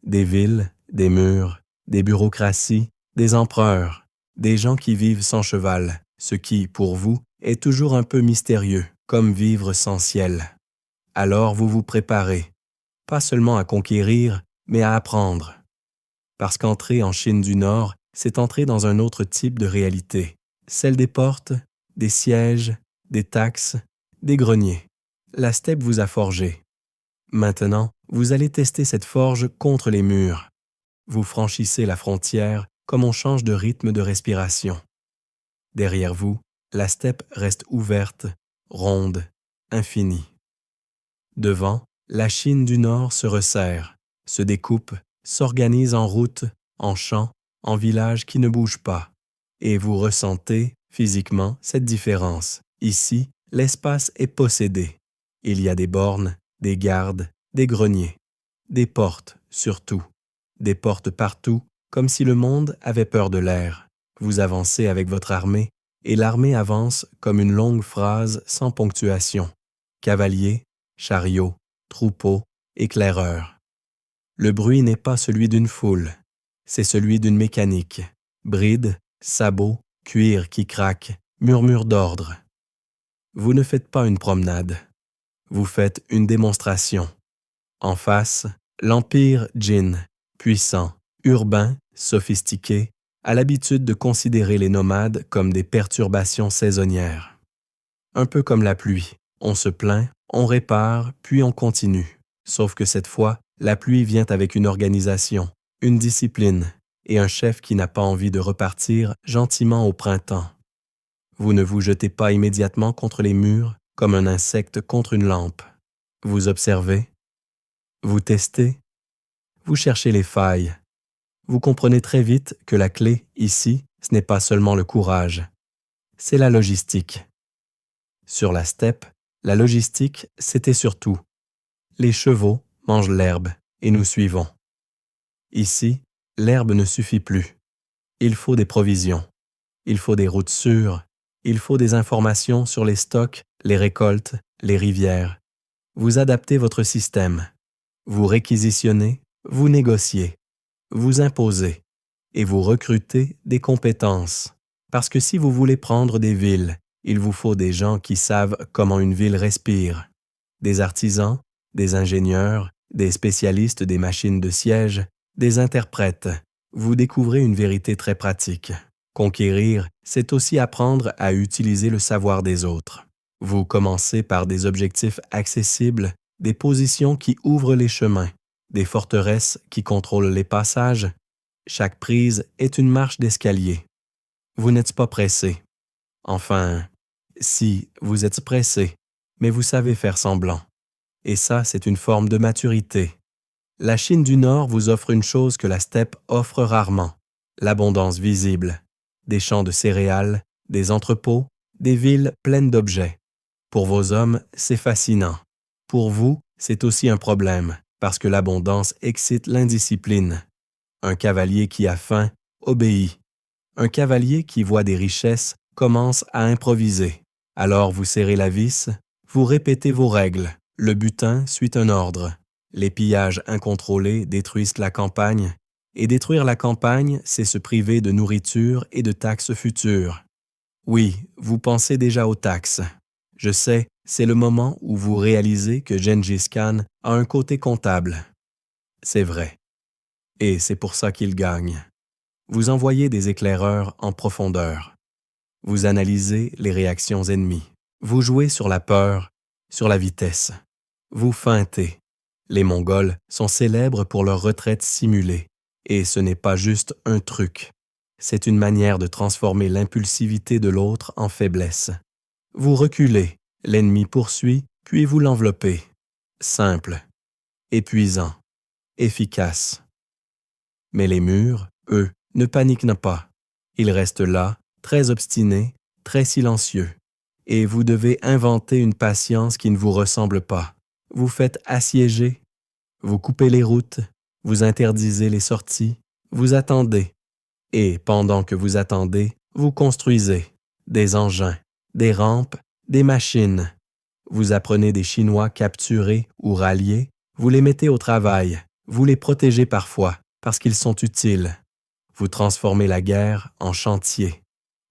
Des villes, des murs, des bureaucraties, des empereurs, des gens qui vivent sans cheval, ce qui, pour vous, est toujours un peu mystérieux, comme vivre sans ciel. Alors vous vous préparez, pas seulement à conquérir, mais à apprendre. Parce qu'entrer en Chine du Nord, c'est entrer dans un autre type de réalité, celle des portes, des sièges, des taxes, des greniers. La steppe vous a forgé. Maintenant, vous allez tester cette forge contre les murs. Vous franchissez la frontière comme on change de rythme de respiration. Derrière vous, la steppe reste ouverte, ronde, infinie. Devant, la Chine du Nord se resserre, se découpe, s'organise en routes, en champs, en villages qui ne bougent pas. Et vous ressentez, physiquement, cette différence. Ici, l'espace est possédé. Il y a des bornes, des gardes, des greniers, des portes, surtout. Des portes partout, comme si le monde avait peur de l'air. Vous avancez avec votre armée, et l'armée avance comme une longue phrase sans ponctuation. Cavaliers, chariots, troupeaux, éclaireurs. Le bruit n'est pas celui d'une foule, c'est celui d'une mécanique. Brides, sabots, cuir qui craque, murmure d'ordre. Vous ne faites pas une promenade, vous faites une démonstration. En face, l'Empire Jin, puissant, urbain, sophistiqué, a l'habitude de considérer les nomades comme des perturbations saisonnières. Un peu comme la pluie, on se plaint, on répare, puis on continue. Sauf que cette fois, la pluie vient avec une organisation, une discipline, et un chef qui n'a pas envie de repartir gentiment au printemps. Vous ne vous jetez pas immédiatement contre les murs comme un insecte contre une lampe. Vous observez, vous testez, vous cherchez les failles. Vous comprenez très vite que la clé, ici, ce n'est pas seulement le courage, c'est la logistique. Sur la steppe, la logistique, c'était surtout les chevaux mangent l'herbe et nous suivons. Ici, l'herbe ne suffit plus. Il faut des provisions, il faut des routes sûres, il faut des informations sur les stocks, les récoltes, les rivières. Vous adaptez votre système, vous réquisitionnez, vous négociez, vous imposez et vous recrutez des compétences. Parce que si vous voulez prendre des villes, il vous faut des gens qui savent comment une ville respire. Des artisans, des ingénieurs, des spécialistes des machines de siège, des interprètes. Vous découvrez une vérité très pratique. Conquérir, c'est aussi apprendre à utiliser le savoir des autres. Vous commencez par des objectifs accessibles, des positions qui ouvrent les chemins, des forteresses qui contrôlent les passages. Chaque prise est une marche d'escalier. Vous n'êtes pas pressé. Enfin, si, vous êtes pressé, mais vous savez faire semblant. Et ça, c'est une forme de maturité. La Chine du Nord vous offre une chose que la steppe offre rarement, l'abondance visible, des champs de céréales, des entrepôts, des villes pleines d'objets. Pour vos hommes, c'est fascinant. Pour vous, c'est aussi un problème, parce que l'abondance excite l'indiscipline. Un cavalier qui a faim obéit. Un cavalier qui voit des richesses commence à improviser. Alors vous serrez la vis, vous répétez vos règles. Le butin suit un ordre. Les pillages incontrôlés détruisent la campagne, et détruire la campagne, c'est se priver de nourriture et de taxes futures. Oui, vous pensez déjà aux taxes. Je sais, c'est le moment où vous réalisez que Gengis Khan a un côté comptable. C'est vrai. Et c'est pour ça qu'il gagne. Vous envoyez des éclaireurs en profondeur. Vous analysez les réactions ennemies. Vous jouez sur la peur, sur la vitesse. Vous feintez. Les Mongols sont célèbres pour leur retraite simulée. Et ce n'est pas juste un truc. C'est une manière de transformer l'impulsivité de l'autre en faiblesse. Vous reculez, l'ennemi poursuit, puis vous l'enveloppez. Simple, épuisant, efficace. Mais les murs, eux, ne paniquent pas. Ils restent là, très obstinés, très silencieux. Et vous devez inventer une patience qui ne vous ressemble pas. Vous faites assiéger, vous coupez les routes, vous interdisez les sorties, vous attendez. Et pendant que vous attendez, vous construisez des engins, des rampes, des machines. Vous apprenez des Chinois capturés ou ralliés, vous les mettez au travail, vous les protégez parfois parce qu'ils sont utiles. Vous transformez la guerre en chantier.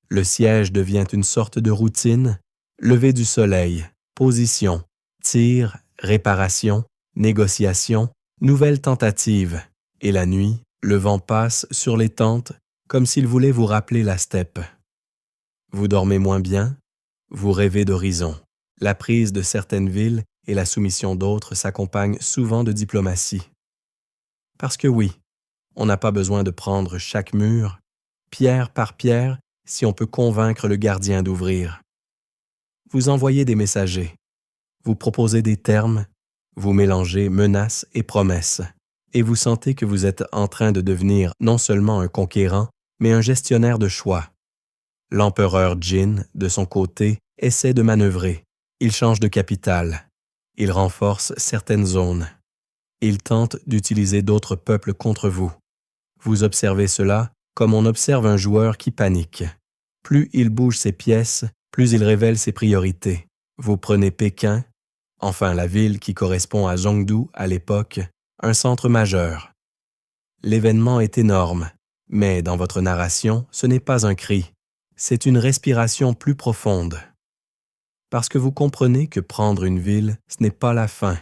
Le siège devient une sorte de routine, lever du soleil, position, tir, réparation, négociation, nouvelle tentative. Et la nuit, le vent passe sur les tentes comme s'il voulait vous rappeler la steppe. Vous dormez moins bien, vous rêvez d'horizon. La prise de certaines villes et la soumission d'autres s'accompagnent souvent de diplomatie. Parce que oui, on n'a pas besoin de prendre chaque mur, pierre par pierre, si on peut convaincre le gardien d'ouvrir. Vous envoyez des messagers, vous proposez des termes, vous mélangez menaces et promesses, et vous sentez que vous êtes en train de devenir non seulement un conquérant, mais un gestionnaire de choix. L'empereur Jin, de son côté, essaie de manœuvrer. Il change de capitale. Il renforce certaines zones. Il tente d'utiliser d'autres peuples contre vous. Vous observez cela comme on observe un joueur qui panique. Plus il bouge ses pièces, plus il révèle ses priorités. Vous prenez Pékin, enfin la ville qui correspond à Zhongdu à l'époque, un centre majeur. L'événement est énorme, mais dans votre narration, ce n'est pas un cri, c'est une respiration plus profonde. Parce que vous comprenez que prendre une ville, ce n'est pas la fin.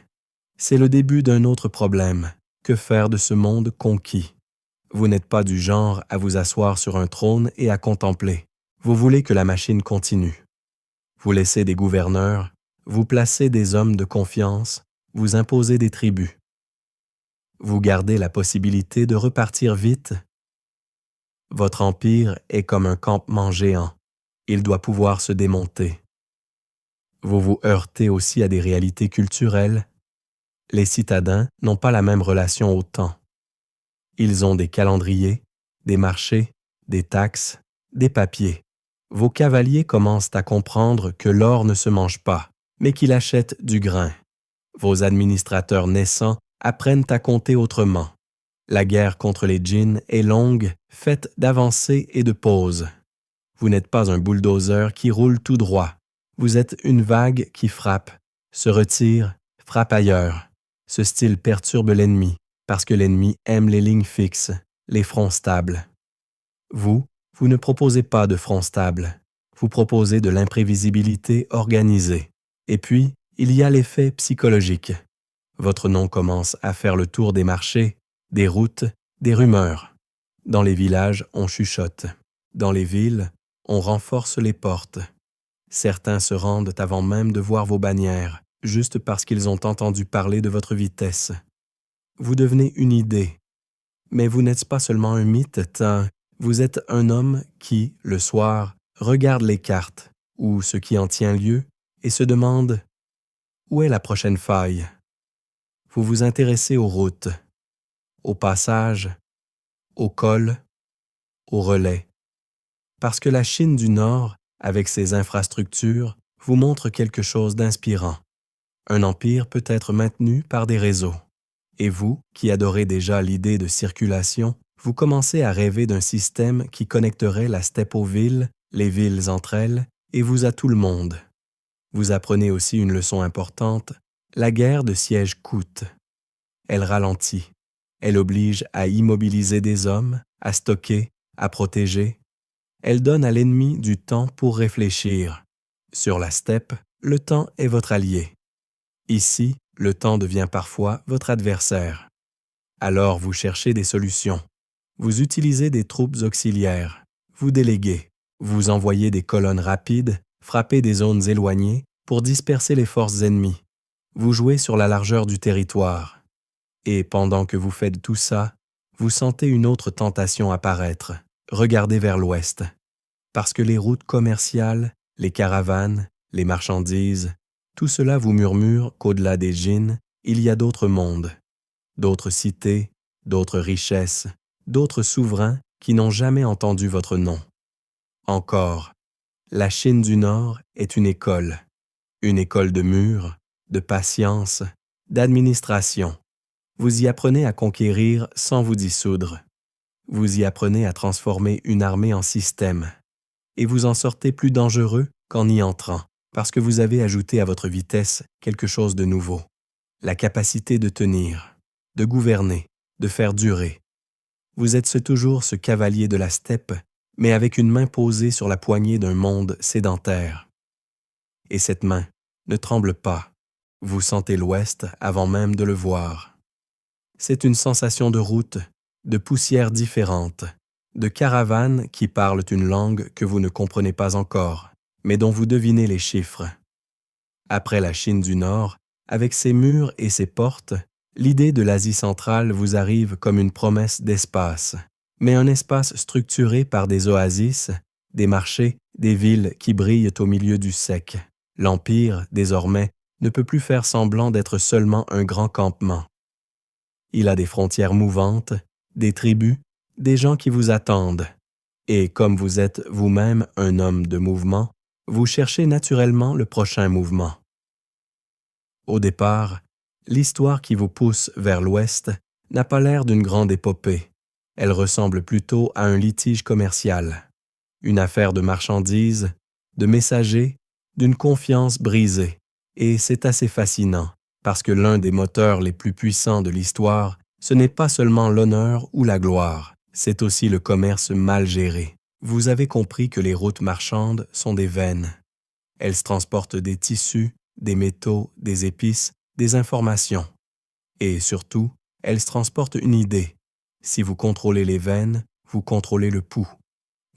C'est le début d'un autre problème. Que faire de ce monde conquis? Vous n'êtes pas du genre à vous asseoir sur un trône et à contempler. Vous voulez que la machine continue. Vous laissez des gouverneurs, vous placez des hommes de confiance, vous imposez des tribus. Vous gardez la possibilité de repartir vite. Votre empire est comme un campement géant. Il doit pouvoir se démonter. Vous vous heurtez aussi à des réalités culturelles. Les citadins n'ont pas la même relation au temps. Ils ont des calendriers, des marchés, des taxes, des papiers. Vos cavaliers commencent à comprendre que l'or ne se mange pas, mais qu'il achète du grain. Vos administrateurs naissants apprennent à compter autrement. La guerre contre les djinns est longue, faite d'avancées et de pauses. Vous n'êtes pas un bulldozer qui roule tout droit. Vous êtes une vague qui frappe, se retire, frappe ailleurs. Ce style perturbe l'ennemi, parce que l'ennemi aime les lignes fixes, les fronts stables. Vous ne proposez pas de front stable. Vous proposez de l'imprévisibilité organisée. Et puis, il y a l'effet psychologique. Votre nom commence à faire le tour des marchés, des routes, des rumeurs. Dans les villages, on chuchote. Dans les villes, on renforce les portes. Certains se rendent avant même de voir vos bannières, juste parce qu'ils ont entendu parler de votre vitesse. Vous devenez une idée. Mais vous n'êtes pas seulement un mythe, tant vous êtes un homme qui, le soir, regarde les cartes, ou ce qui en tient lieu, et se demande « Où est la prochaine faille ?» Vous vous intéressez aux routes, aux passages, aux cols, aux relais. Parce que la Chine du Nord, avec ses infrastructures, vous montre quelque chose d'inspirant. Un empire peut être maintenu par des réseaux. Et vous, qui adorez déjà l'idée de circulation, vous commencez à rêver d'un système qui connecterait la steppe aux villes, les villes entre elles, et vous à tout le monde. Vous apprenez aussi une leçon importante, la guerre de siège coûte. Elle ralentit. Elle oblige à immobiliser des hommes, à stocker, à protéger. Elle donne à l'ennemi du temps pour réfléchir. Sur la steppe, le temps est votre allié. Ici, le temps devient parfois votre adversaire. Alors vous cherchez des solutions. Vous utilisez des troupes auxiliaires. Vous déléguez. Vous envoyez des colonnes rapides, frapper des zones éloignées pour disperser les forces ennemies. Vous jouez sur la largeur du territoire. Et pendant que vous faites tout ça, vous sentez une autre tentation apparaître. Regardez vers l'ouest. Parce que les routes commerciales, les caravanes, les marchandises, tout cela vous murmure qu'au-delà des djinns, il y a d'autres mondes, d'autres cités, d'autres richesses, d'autres souverains qui n'ont jamais entendu votre nom. Encore, la Chine du Nord est une école de murs, de patience, d'administration. Vous y apprenez à conquérir sans vous dissoudre. Vous y apprenez à transformer une armée en système. Et vous en sortez plus dangereux qu'en y entrant, parce que vous avez ajouté à votre vitesse quelque chose de nouveau. La capacité de tenir, de gouverner, de faire durer. Vous êtes toujours ce cavalier de la steppe, mais avec une main posée sur la poignée d'un monde sédentaire. Et cette main ne tremble pas. Vous sentez l'ouest avant même de le voir. C'est une sensation de route, de poussière différente, de caravanes qui parlent une langue que vous ne comprenez pas encore, mais dont vous devinez les chiffres. Après la Chine du Nord, avec ses murs et ses portes, l'idée de l'Asie centrale vous arrive comme une promesse d'espace, mais un espace structuré par des oasis, des marchés, des villes qui brillent au milieu du sec. L'Empire, désormais, ne peut plus faire semblant d'être seulement un grand campement. Il a des frontières mouvantes, des tribus, des gens qui vous attendent. Et comme vous êtes vous-même un homme de mouvement, vous cherchez naturellement le prochain mouvement. Au départ, l'histoire qui vous pousse vers l'ouest n'a pas l'air d'une grande épopée. Elle ressemble plutôt à un litige commercial, une affaire de marchandises, de messagers, d'une confiance brisée. Et c'est assez fascinant, parce que l'un des moteurs les plus puissants de l'histoire, ce n'est pas seulement l'honneur ou la gloire, c'est aussi le commerce mal géré. Vous avez compris que les routes marchandes sont des veines. Elles transportent des tissus, des métaux, des épices, des informations. Et surtout, elles transportent une idée. Si vous contrôlez les veines, vous contrôlez le pouls.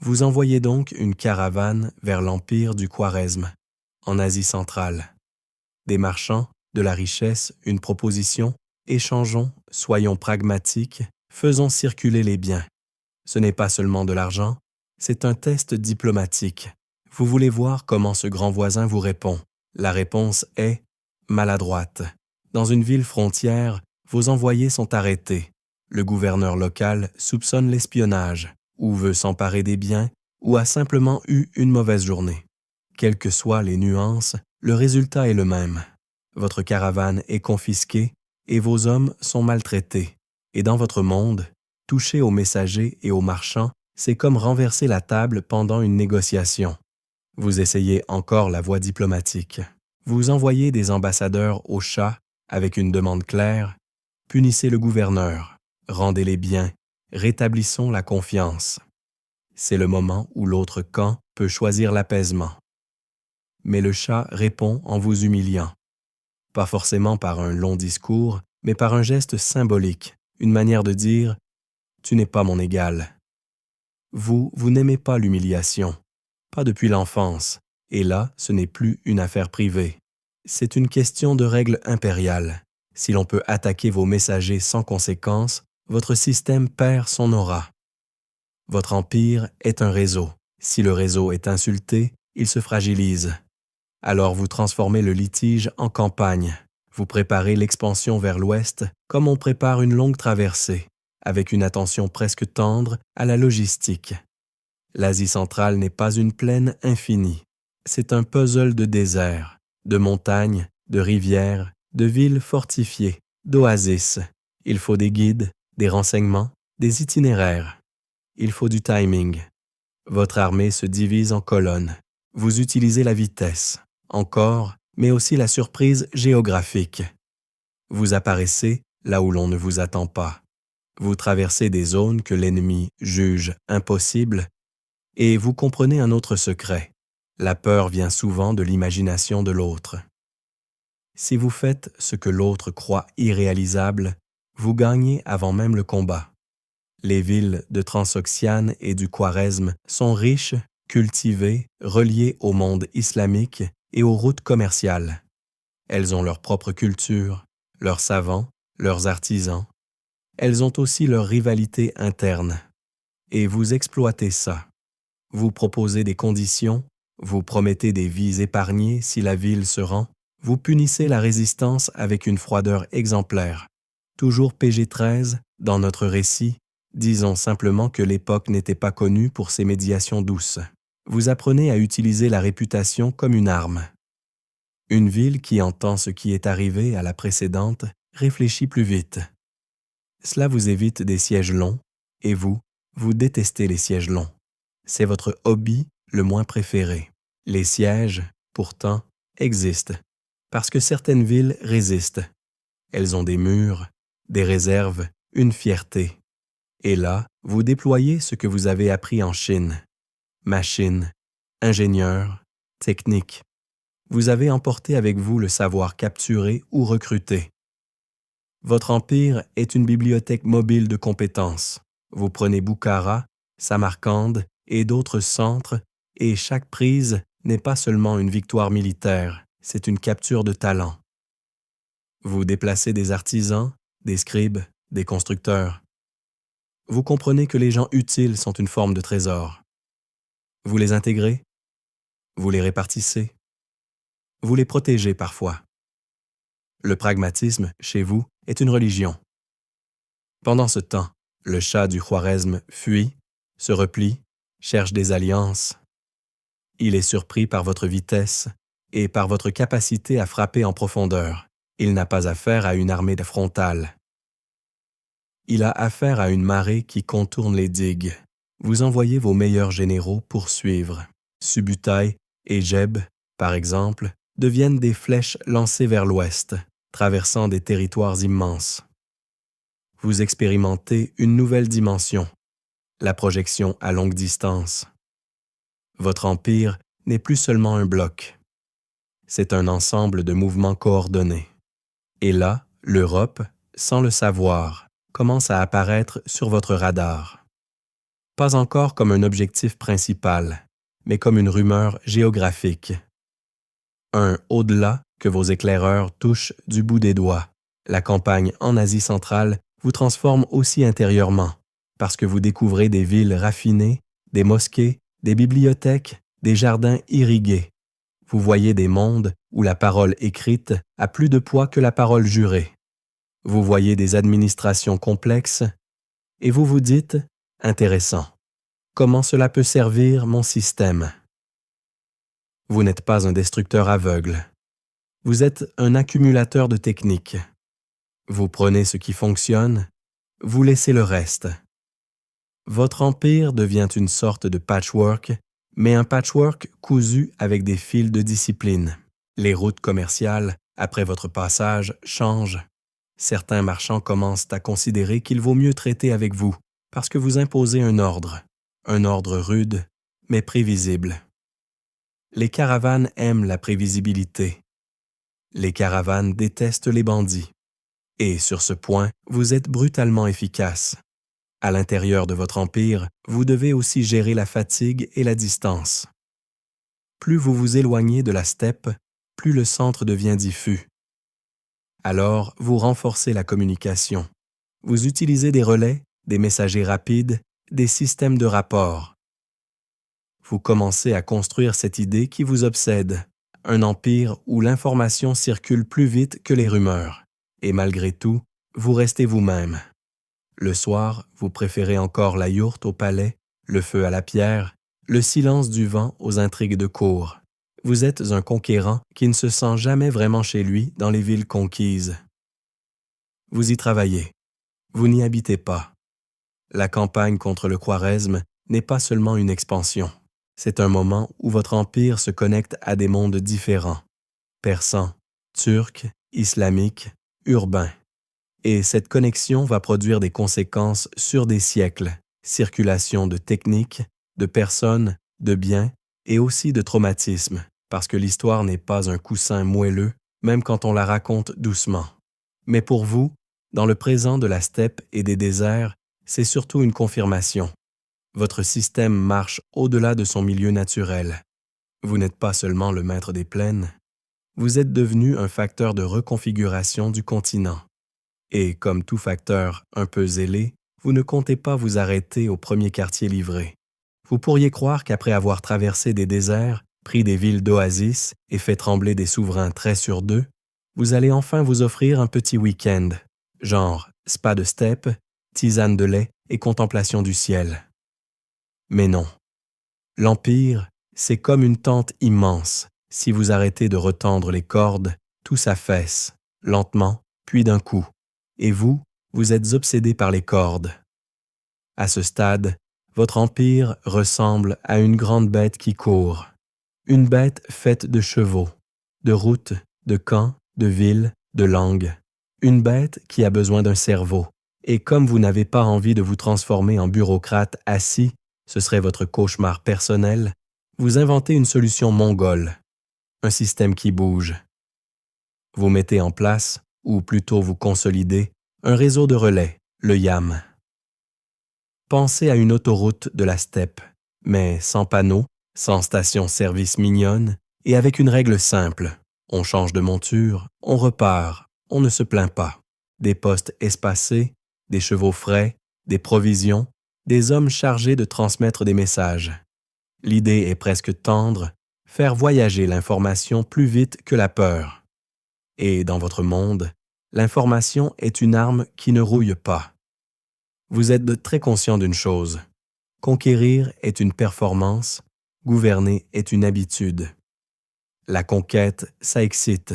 Vous envoyez donc une caravane vers l'empire du Khwarezm, en Asie centrale. Des marchands, de la richesse, une proposition, échangeons, soyons pragmatiques, faisons circuler les biens. Ce n'est pas seulement de l'argent, c'est un test diplomatique. Vous voulez voir comment ce grand voisin vous répond. La réponse est maladroite. Dans une ville frontière, vos envoyés sont arrêtés. Le gouverneur local soupçonne l'espionnage, ou veut s'emparer des biens, ou a simplement eu une mauvaise journée. Quelles que soient les nuances, le résultat est le même. Votre caravane est confisquée et vos hommes sont maltraités. Et dans votre monde, toucher aux messagers et aux marchands, c'est comme renverser la table pendant une négociation. Vous essayez encore la voie diplomatique. Vous envoyez des ambassadeurs au Shah avec une demande claire. Punissez le gouverneur, rendez les biens, rétablissons la confiance. C'est le moment où l'autre camp peut choisir l'apaisement. Mais le Shah répond en vous humiliant. Pas forcément par un long discours, mais par un geste symbolique, une manière de dire « Tu n'es pas mon égal ». Vous n'aimez pas l'humiliation, pas depuis l'enfance, et là, ce n'est plus une affaire privée. C'est une question de règle impériale. Si l'on peut attaquer vos messagers sans conséquence, votre système perd son aura. Votre empire est un réseau. Si le réseau est insulté, il se fragilise. Alors vous transformez le litige en campagne. Vous préparez l'expansion vers l'ouest comme on prépare une longue traversée, avec une attention presque tendre à la logistique. L'Asie centrale n'est pas une plaine infinie. C'est un puzzle de déserts, de montagnes, de rivières, de villes fortifiées, d'oasis. Il faut des guides, des renseignements, des itinéraires. Il faut du timing. Votre armée se divise en colonnes. Vous utilisez la vitesse, encore, mais aussi la surprise géographique. Vous apparaissez là où l'on ne vous attend pas. Vous traversez des zones que l'ennemi juge impossibles et vous comprenez un autre secret. La peur vient souvent de l'imagination de l'autre. Si vous faites ce que l'autre croit irréalisable, vous gagnez avant même le combat. Les villes de Transoxiane et du Khwarezm sont riches, cultivées, reliées au monde islamique et aux routes commerciales. Elles ont leur propre culture, leurs savants, leurs artisans. Elles ont aussi leur rivalité interne. Et vous exploitez ça. Vous proposez des conditions, vous promettez des vies épargnées si la ville se rend, vous punissez la résistance avec une froideur exemplaire. Toujours PG-13, dans notre récit, disons simplement que l'époque n'était pas connue pour ses médiations douces. Vous apprenez à utiliser la réputation comme une arme. Une ville qui entend ce qui est arrivé à la précédente réfléchit plus vite. Cela vous évite des sièges longs, et vous détestez les sièges longs. C'est votre hobby le moins préféré. Les sièges, pourtant, existent, parce que certaines villes résistent. Elles ont des murs, des réserves, une fierté. Et là, vous déployez ce que vous avez appris en Chine. Machines, ingénieurs, techniques. Vous avez emporté avec vous le savoir capturé ou recruté. Votre empire est une bibliothèque mobile de compétences. Vous prenez Bukhara, Samarcande et d'autres centres, et chaque prise n'est pas seulement une victoire militaire, c'est une capture de talent. Vous déplacez des artisans, des scribes, des constructeurs. Vous comprenez que les gens utiles sont une forme de trésor. Vous les intégrez, vous les répartissez, vous les protégez parfois. Le pragmatisme, chez vous, est une religion. Pendant ce temps, le Shah du Khwarezm fuit, se replie, cherche des alliances. Il est surpris par votre vitesse et par votre capacité à frapper en profondeur. Il n'a pas affaire à une armée de frontale. Il a affaire à une marée qui contourne les digues. Vous envoyez vos meilleurs généraux pour suivre. Subutai et Jeb, par exemple, deviennent des flèches lancées vers l'ouest, traversant des territoires immenses. Vous expérimentez une nouvelle dimension, la projection à longue distance. Votre empire n'est plus seulement un bloc. C'est un ensemble de mouvements coordonnés. Et là, l'Europe, sans le savoir, commence à apparaître sur votre radar. Pas encore comme un objectif principal, mais comme une rumeur géographique. Un au-delà que vos éclaireurs touchent du bout des doigts. La campagne en Asie centrale vous transforme aussi intérieurement, parce que vous découvrez des villes raffinées, des mosquées, des bibliothèques, des jardins irrigués. Vous voyez des mondes où la parole écrite a plus de poids que la parole jurée. Vous voyez des administrations complexes et vous vous dites « intéressant. Comment cela peut servir mon système ?» Vous n'êtes pas un destructeur aveugle. Vous êtes un accumulateur de techniques. Vous prenez ce qui fonctionne, vous laissez le reste. Votre empire devient une sorte de patchwork, mais un patchwork cousu avec des fils de discipline. Les routes commerciales, après votre passage, changent. Certains marchands commencent à considérer qu'il vaut mieux traiter avec vous, parce que vous imposez un ordre rude, mais prévisible. Les caravanes aiment la prévisibilité. Les caravanes détestent les bandits. Et sur ce point, vous êtes brutalement efficace. À l'intérieur de votre empire, vous devez aussi gérer la fatigue et la distance. Plus vous vous éloignez de la steppe, plus le centre devient diffus. Alors, vous renforcez la communication. Vous utilisez des relais, des messagers rapides, des systèmes de rapport. Vous commencez à construire cette idée qui vous obsède, un empire où l'information circule plus vite que les rumeurs. Et malgré tout, vous restez vous-même. Le soir, vous préférez encore la yourte au palais, le feu à la pierre, le silence du vent aux intrigues de cour. Vous êtes un conquérant qui ne se sent jamais vraiment chez lui dans les villes conquises. Vous y travaillez. Vous n'y habitez pas. La campagne contre le Khwarezm n'est pas seulement une expansion. C'est un moment où votre empire se connecte à des mondes différents, persan, turc, islamique, urbain. Et cette connexion va produire des conséquences sur des siècles, circulation de techniques, de personnes, de biens et aussi de traumatismes, parce que l'histoire n'est pas un coussin moelleux, même quand on la raconte doucement. Mais pour vous, dans le présent de la steppe et des déserts, c'est surtout une confirmation. Votre système marche au-delà de son milieu naturel. Vous n'êtes pas seulement le maître des plaines, vous êtes devenu un facteur de reconfiguration du continent. Et comme tout facteur un peu zélé, vous ne comptez pas vous arrêter au premier quartier livré. Vous pourriez croire qu'après avoir traversé des déserts, pris des villes d'oasis et fait trembler des souverains traits sur deux, vous allez enfin vous offrir un petit week-end, genre spa de steppe, tisane de lait et contemplation du ciel. Mais non. L'Empire, c'est comme une tente immense. Si vous arrêtez de retendre les cordes, tout s'affaisse, lentement, puis d'un coup. Et vous, vous êtes obsédé par les cordes. À ce stade, votre empire ressemble à une grande bête qui court. Une bête faite de chevaux, de routes, de camps, de villes, de langues. Une bête qui a besoin d'un cerveau. Et comme vous n'avez pas envie de vous transformer en bureaucrate assis, ce serait votre cauchemar personnel, vous inventez une solution mongole, un système qui bouge. Vous mettez en place, ou plutôt vous consolidez, un réseau de relais, le YAM. Pensez à une autoroute de la steppe, mais sans panneaux, sans station-service mignonne et avec une règle simple. On change de monture, on repart, on ne se plaint pas. Des postes espacés, des chevaux frais, des provisions, des hommes chargés de transmettre des messages. L'idée est presque tendre, faire voyager l'information plus vite que la peur. Et dans votre monde, l'information est une arme qui ne rouille pas. Vous êtes très conscient d'une chose. Conquérir est une performance, gouverner est une habitude. La conquête, ça excite.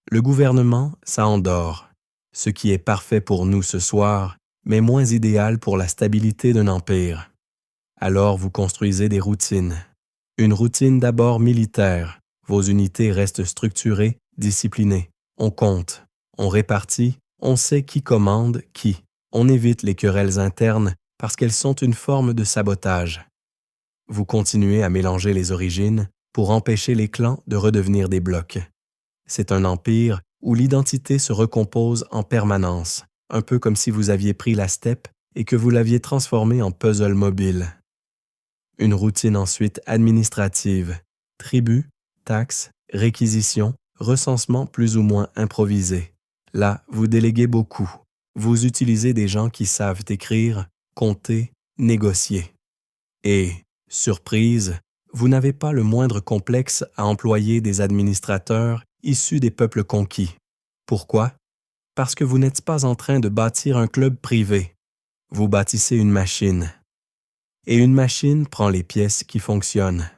Le gouvernement, ça endort, ce qui est parfait pour nous ce soir, mais moins idéal pour la stabilité d'un empire. Alors vous construisez des routines. Une routine d'abord militaire. Vos unités restent structurées, disciplinées. On compte, on répartit, on sait qui commande qui. On évite les querelles internes parce qu'elles sont une forme de sabotage. Vous continuez à mélanger les origines pour empêcher les clans de redevenir des blocs. C'est un empire où l'identité se recompose en permanence, un peu comme si vous aviez pris la steppe et que vous l'aviez transformée en puzzle mobile. Une routine ensuite administrative, tribut, taxes, réquisitions, recensement plus ou moins improvisé. Là, vous déléguez beaucoup. Vous utilisez des gens qui savent écrire, compter, négocier. Et, surprise, vous n'avez pas le moindre complexe à employer des administrateurs issus des peuples conquis. Pourquoi? Parce que vous n'êtes pas en train de bâtir un club privé. Vous bâtissez une machine. Et une machine prend les pièces qui fonctionnent.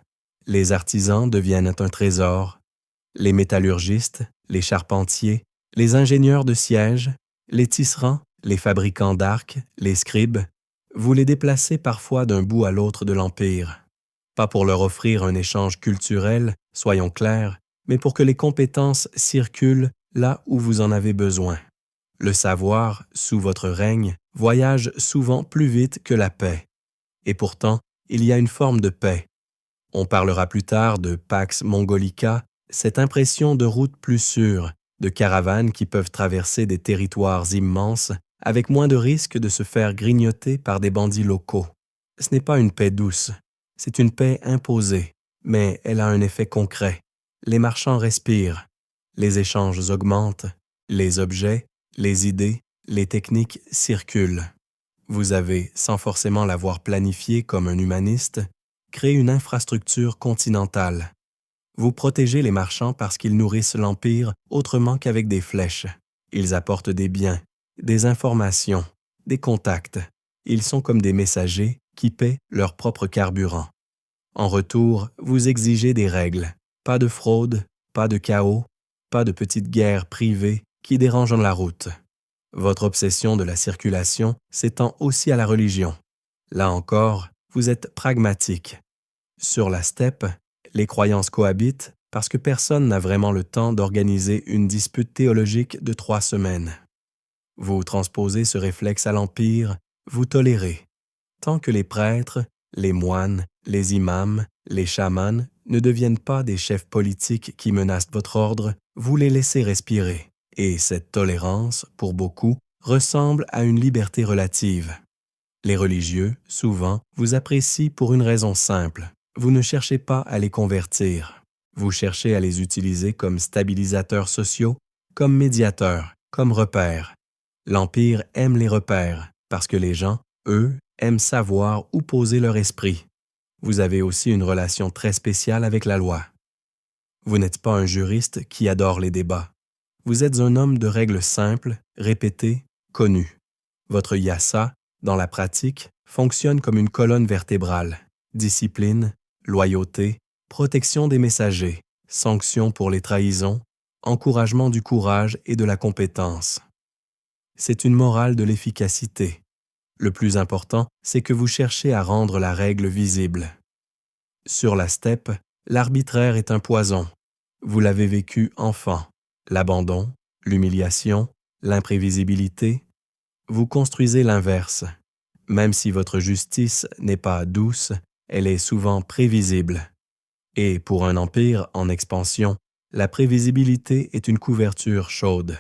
Les artisans deviennent un trésor. Les métallurgistes, les charpentiers, les ingénieurs de sièges, les tisserands, les fabricants d'arcs, les scribes, vous les déplacez parfois d'un bout à l'autre de l'Empire. Pas pour leur offrir un échange culturel, soyons clairs, mais pour que les compétences circulent là où vous en avez besoin. Le savoir, sous votre règne, voyage souvent plus vite que la paix. Et pourtant, il y a une forme de paix. On parlera plus tard de Pax Mongolica, cette impression de route plus sûre, de caravanes qui peuvent traverser des territoires immenses avec moins de risques de se faire grignoter par des bandits locaux. Ce n'est pas une paix douce, c'est une paix imposée, mais elle a un effet concret. Les marchands respirent, les échanges augmentent, les objets, les idées, les techniques circulent. Vous avez, sans forcément l'avoir planifié comme un humaniste, créé une infrastructure continentale. Vous protégez les marchands parce qu'ils nourrissent l'Empire autrement qu'avec des flèches. Ils apportent des biens, des informations, des contacts. Ils sont comme des messagers qui paient leur propre carburant. En retour, vous exigez des règles. Pas de fraude, pas de chaos, pas de petites guerres privées qui dérangent la route. Votre obsession de la circulation s'étend aussi à la religion. Là encore, vous êtes pragmatique. Sur la steppe, les croyances cohabitent parce que personne n'a vraiment le temps d'organiser une dispute théologique de 3 semaines. Vous transposez ce réflexe à l'Empire, vous tolérez. Tant que les prêtres, les moines, les imams, les chamans ne deviennent pas des chefs politiques qui menacent votre ordre, vous les laissez respirer. Et cette tolérance, pour beaucoup, ressemble à une liberté relative. Les religieux, souvent, vous apprécient pour une raison simple. Vous ne cherchez pas à les convertir. Vous cherchez à les utiliser comme stabilisateurs sociaux, comme médiateurs, comme repères. L'Empire aime les repères parce que les gens, eux, aiment savoir où poser leur esprit. Vous avez aussi une relation très spéciale avec la loi. Vous n'êtes pas un juriste qui adore les débats. Vous êtes un homme de règles simples, répétées, connues. Votre yassa, dans la pratique, fonctionne comme une colonne vertébrale. Discipline, loyauté, protection des messagers, sanctions pour les trahisons, encouragement du courage et de la compétence. C'est une morale de l'efficacité. Le plus important, c'est que vous cherchez à rendre la règle visible. Sur la steppe, l'arbitraire est un poison. Vous l'avez vécu enfant. L'abandon, l'humiliation, l'imprévisibilité. Vous construisez l'inverse. Même si votre justice n'est pas douce, elle est souvent prévisible. Et pour un empire en expansion, la prévisibilité est une couverture chaude.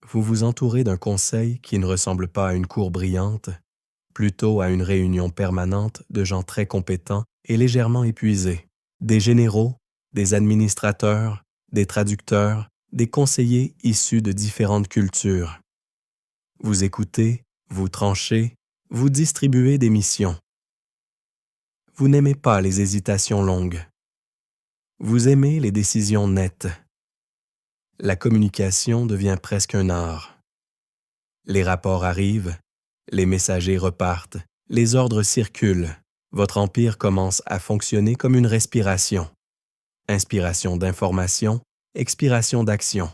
Vous vous entourez d'un conseil qui ne ressemble pas à une cour brillante, plutôt à une réunion permanente de gens très compétents et légèrement épuisés, des généraux, des administrateurs, des traducteurs, des conseillers issus de différentes cultures. Vous écoutez, vous tranchez, vous distribuez des missions. Vous n'aimez pas les hésitations longues. Vous aimez les décisions nettes. La communication devient presque un art. Les rapports arrivent, les messagers repartent, les ordres circulent. Votre empire commence à fonctionner comme une respiration. Inspiration d'information, expiration d'action.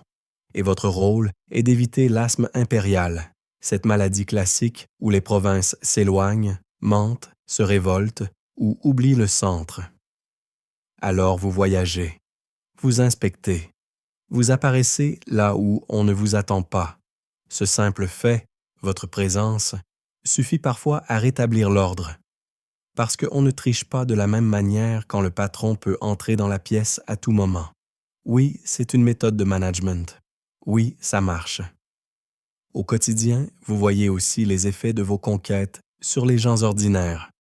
Et votre rôle est d'éviter l'asthme impérial, cette maladie classique où les provinces s'éloignent, mentent, se révoltent ou oublient le centre. Alors vous voyagez, vous inspectez, vous apparaissez là où on ne vous attend pas. Ce simple fait, votre présence, suffit parfois à rétablir l'ordre. Parce qu'on ne triche pas de la même manière quand le patron peut entrer dans la pièce à tout moment. Oui, c'est une méthode de management. Oui, ça marche. Au quotidien, vous voyez aussi les effets de vos conquêtes sur les gens ordinaires.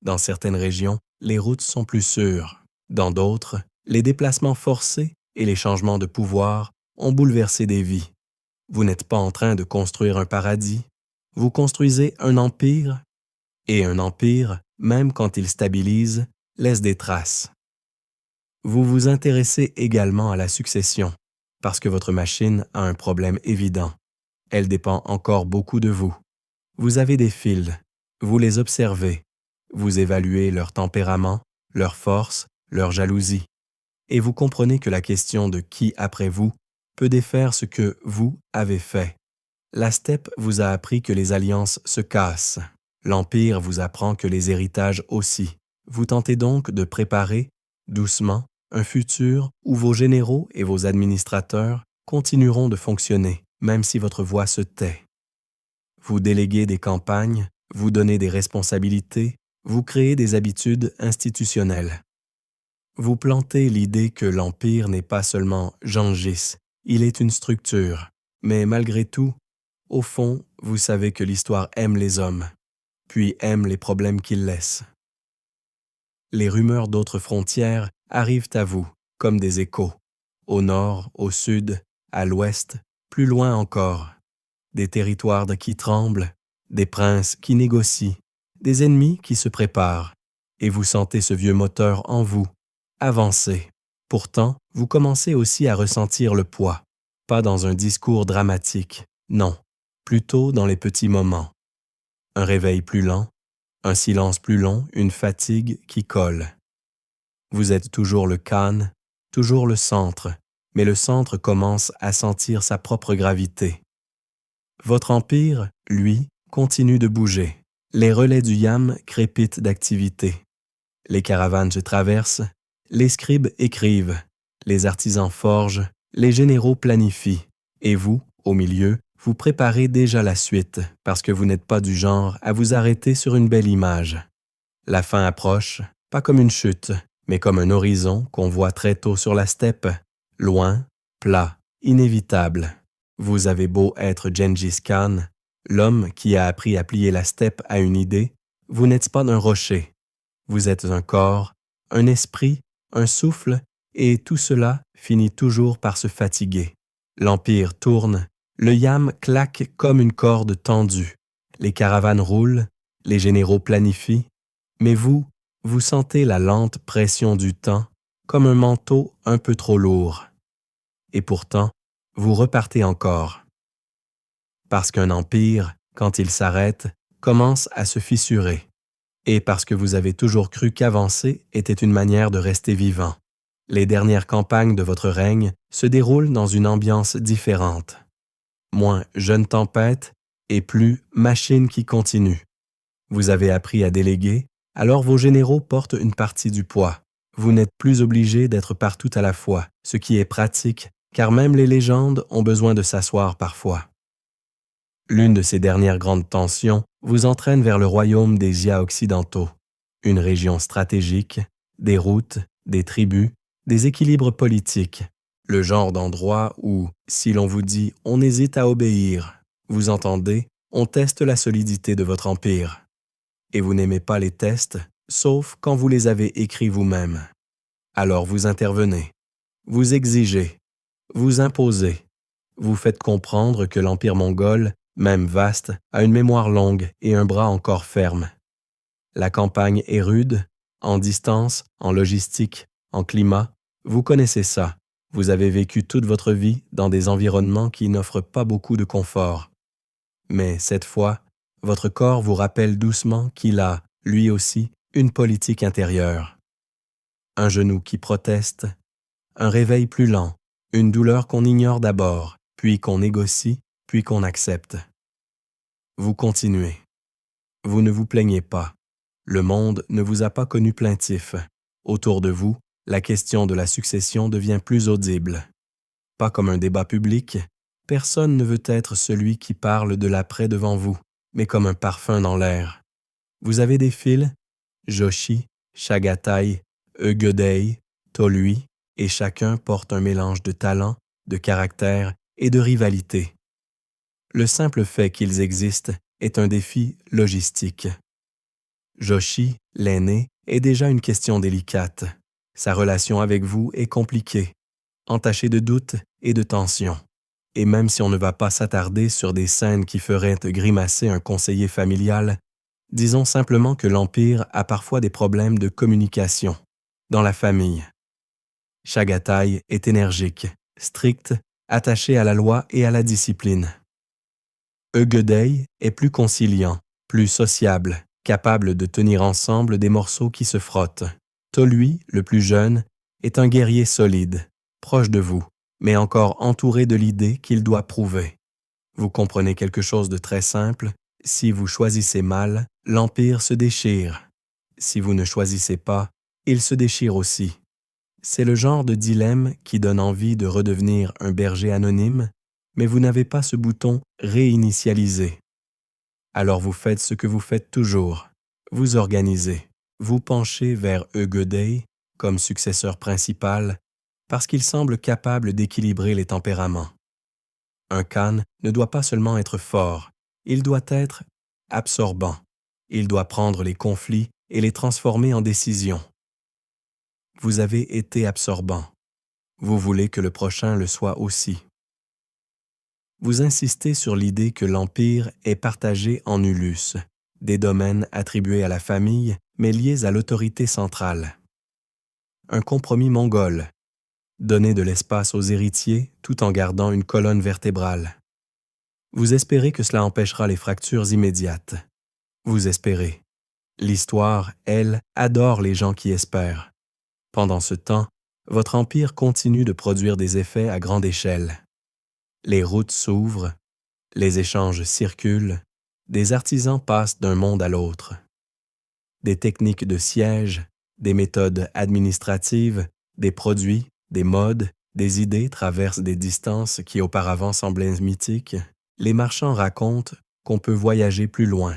Dans certaines régions, les routes sont plus sûres. Dans d'autres, les déplacements forcés et les changements de pouvoir ont bouleversé des vies. Vous n'êtes pas en train de construire un paradis, vous construisez un empire, et un empire, même quand il stabilise, laisse des traces. Vous vous intéressez également à la succession, parce que votre machine a un problème évident. Elle dépend encore beaucoup de vous. Vous avez des fils, vous les observez, vous évaluez leur tempérament, leur force, leur jalousie, et vous comprenez que la question de qui après vous peut défaire ce que vous avez fait. La steppe vous a appris que les alliances se cassent. L'Empire vous apprend que les héritages aussi. Vous tentez donc de préparer, doucement, un futur où vos généraux et vos administrateurs continueront de fonctionner, même si votre voix se tait. Vous déléguez des campagnes, vous donnez des responsabilités, vous créez des habitudes institutionnelles. Vous plantez l'idée que l'Empire n'est pas seulement Gengis, il est une structure, mais malgré tout, au fond, vous savez que l'histoire aime les hommes, puis aime les problèmes qu'ils laissent. Les rumeurs d'autres frontières arrivent à vous, comme des échos, au nord, au sud, à l'ouest, plus loin encore. Des territoires qui tremblent, des princes qui négocient, des ennemis qui se préparent, et vous sentez ce vieux moteur en vous, avancer. Pourtant, vous commencez aussi à ressentir le poids, pas dans un discours dramatique, non, plutôt dans les petits moments. Un réveil plus lent, un silence plus long, une fatigue qui colle. Vous êtes toujours le Khan, toujours le centre, mais le centre commence à sentir sa propre gravité. Votre empire, lui, continue de bouger. Les relais du Yam crépitent d'activité. Les caravanes se traversent, les scribes écrivent, les artisans forgent, les généraux planifient, et vous, au milieu, vous préparez déjà la suite, parce que vous n'êtes pas du genre à vous arrêter sur une belle image. La fin approche, pas comme une chute, mais comme un horizon qu'on voit très tôt sur la steppe, loin, plat, inévitable. Vous avez beau être Gengis Khan, l'homme qui a appris à plier la steppe à une idée, vous n'êtes pas d'un rocher. Vous êtes un corps, un esprit, un souffle, et tout cela finit toujours par se fatiguer. L'empire tourne, le Yam claque comme une corde tendue, les caravanes roulent, les généraux planifient, mais vous sentez la lente pression du temps comme un manteau un peu trop lourd. Et pourtant, vous repartez encore. Parce qu'un empire, quand il s'arrête, commence à se fissurer. Et parce que vous avez toujours cru qu'avancer était une manière de rester vivant. Les dernières campagnes de votre règne se déroulent dans une ambiance différente. Moins jeune tempête et plus machine qui continue. Vous avez appris à déléguer, alors vos généraux portent une partie du poids. Vous n'êtes plus obligé d'être partout à la fois, ce qui est pratique, car même les légendes ont besoin de s'asseoir parfois. L'une de ces dernières grandes tensions vous entraîne vers le royaume des Ia occidentaux, une région stratégique, des routes, des tribus, des équilibres politiques, le genre d'endroit où, si l'on vous dit « on hésite à obéir », vous entendez « on teste la solidité de votre empire ». Et vous n'aimez pas les tests, sauf quand vous les avez écrits vous-même. Alors vous intervenez, vous exigez, vous imposez, vous faites comprendre que l'empire mongol, même vaste, a une mémoire longue et un bras encore ferme. La campagne est rude, en distance, en logistique, en climat, vous connaissez ça. Vous avez vécu toute votre vie dans des environnements qui n'offrent pas beaucoup de confort. Mais cette fois, votre corps vous rappelle doucement qu'il a, lui aussi, une politique intérieure. Un genou qui proteste, un réveil plus lent, une douleur qu'on ignore d'abord, puis qu'on négocie, puis qu'on accepte. Vous continuez. Vous ne vous plaignez pas. Le monde ne vous a pas connu plaintif. Autour de vous, la question de la succession devient plus audible. Pas comme un débat public, personne ne veut être celui qui parle de l'après devant vous, mais comme un parfum dans l'air. Vous avez des fils, Joshi, Chagatai, Eugedei, Tolui, et chacun porte un mélange de talent, de caractère et de rivalité. Le simple fait qu'ils existent est un défi logistique. Joshi, l'aîné, est déjà une question délicate. Sa relation avec vous est compliquée, entachée de doutes et de tensions. Et même si on ne va pas s'attarder sur des scènes qui feraient grimacer un conseiller familial, disons simplement que l'Empire a parfois des problèmes de communication, dans la famille. Chagatai est énergique, strict, attaché à la loi et à la discipline. Eugedei est plus conciliant, plus sociable, capable de tenir ensemble des morceaux qui se frottent. Tolui, le plus jeune, est un guerrier solide, proche de vous, mais encore entouré de l'idée qu'il doit prouver. Vous comprenez quelque chose de très simple, si vous choisissez mal, l'Empire se déchire. Si vous ne choisissez pas, il se déchire aussi. C'est le genre de dilemme qui donne envie de redevenir un berger anonyme, mais vous n'avez pas ce bouton « réinitialiser ». Alors vous faites ce que vous faites toujours, vous organisez, vous penchez vers Eugedei comme successeur principal parce qu'il semble capable d'équilibrer les tempéraments. Un Khan ne doit pas seulement être fort, il doit être absorbant. Il doit prendre les conflits et les transformer en décisions. Vous avez été absorbant. Vous voulez que le prochain le soit aussi. Vous insistez sur l'idée que l'Empire est partagé en ulus, des domaines attribués à la famille, mais liés à l'autorité centrale. Un compromis mongol, donner de l'espace aux héritiers tout en gardant une colonne vertébrale. Vous espérez que cela empêchera les fractures immédiates. Vous espérez. L'histoire, elle, adore les gens qui espèrent. Pendant ce temps, votre empire continue de produire des effets à grande échelle. Les routes s'ouvrent, Les échanges circulent, des artisans passent d'un monde à l'autre. Des techniques de siège, des méthodes administratives, des produits, des modes, des idées traversent des distances qui auparavant semblaient mythiques. Les marchands racontent qu'on peut voyager plus loin,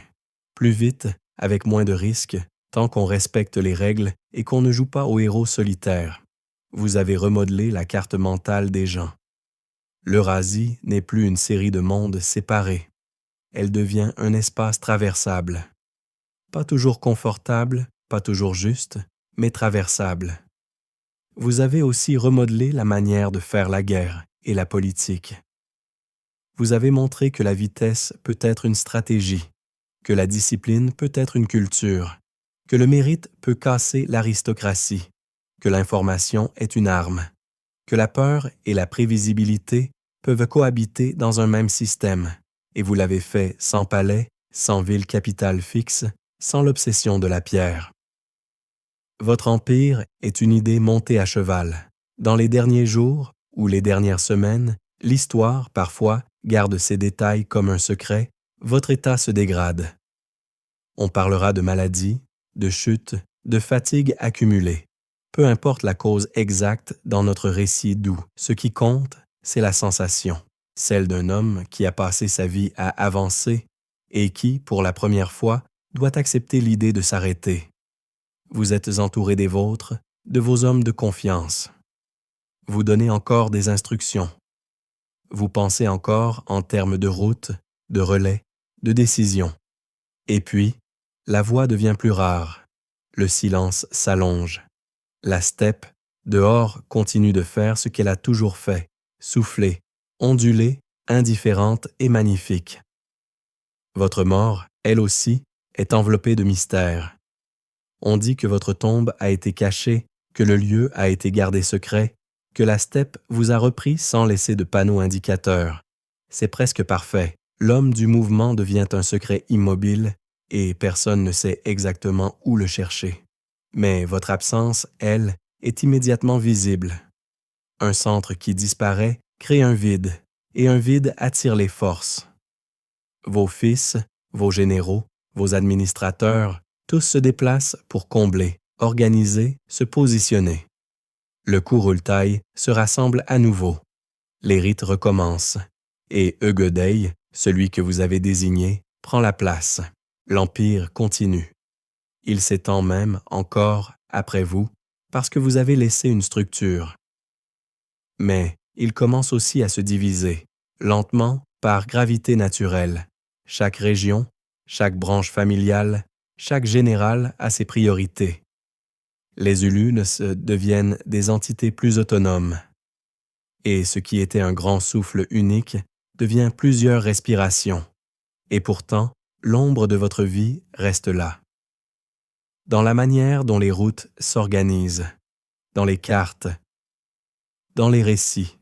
plus vite, avec moins de risques, tant qu'on respecte les règles et qu'on ne joue pas au héros solitaire. Vous avez remodelé la carte mentale des gens. L'Eurasie n'est plus une série de mondes séparés. Elle devient un espace traversable. Pas toujours confortable, pas toujours juste, mais traversable. Vous avez aussi remodelé la manière de faire la guerre et la politique. Vous avez montré que la vitesse peut être une stratégie, que la discipline peut être une culture, que le mérite peut casser l'aristocratie, que l'information est une arme, que la peur et la prévisibilité peuvent cohabiter dans un même système, et vous l'avez fait sans palais, sans ville capitale fixe, sans l'obsession de la pierre. Votre empire est une idée montée à cheval. Dans les derniers jours ou les dernières semaines, l'histoire, parfois, garde ces détails comme un secret, votre état se dégrade. On parlera de maladies, de chutes, de fatigue accumulée. Peu importe la cause exacte dans notre récit doux, ce qui compte, c'est la sensation, celle d'un homme qui a passé sa vie à avancer et qui, pour la première fois, doit accepter l'idée de s'arrêter. Vous êtes entouré des vôtres, de vos hommes de confiance. Vous donnez encore des instructions. Vous pensez encore en termes de route, de relais, de décision. Et puis, la voix devient plus rare. Le silence s'allonge. La steppe, dehors, continue de faire ce qu'elle a toujours fait, souffler, onduler, indifférente et magnifique. Votre mort, elle aussi, est enveloppée de mystère. On dit que votre tombe a été cachée, que le lieu a été gardé secret, que la steppe vous a repris sans laisser de panneau indicateur. C'est presque parfait. L'homme du mouvement devient un secret immobile et personne ne sait exactement où le chercher. Mais votre absence, elle, est immédiatement visible. Un centre qui disparaît crée un vide, et un vide attire les forces. Vos fils, vos généraux, vos administrateurs, tous se déplacent pour combler, organiser, se positionner. Le Kurultai se rassemble à nouveau. Les rites recommencent, et Ögödei, celui que vous avez désigné, prend la place. L'Empire continue. Il s'étend même encore après vous, parce que vous avez laissé une structure. Mais il commence aussi à se diviser, lentement, par gravité naturelle. Chaque région, chaque branche familiale, chaque général a ses priorités. Les Ulus deviennent des entités plus autonomes. Et ce qui était un grand souffle unique devient plusieurs respirations. Et pourtant, l'ombre de votre vie reste là. Dans la manière dont les routes s'organisent, dans les cartes, dans les récits,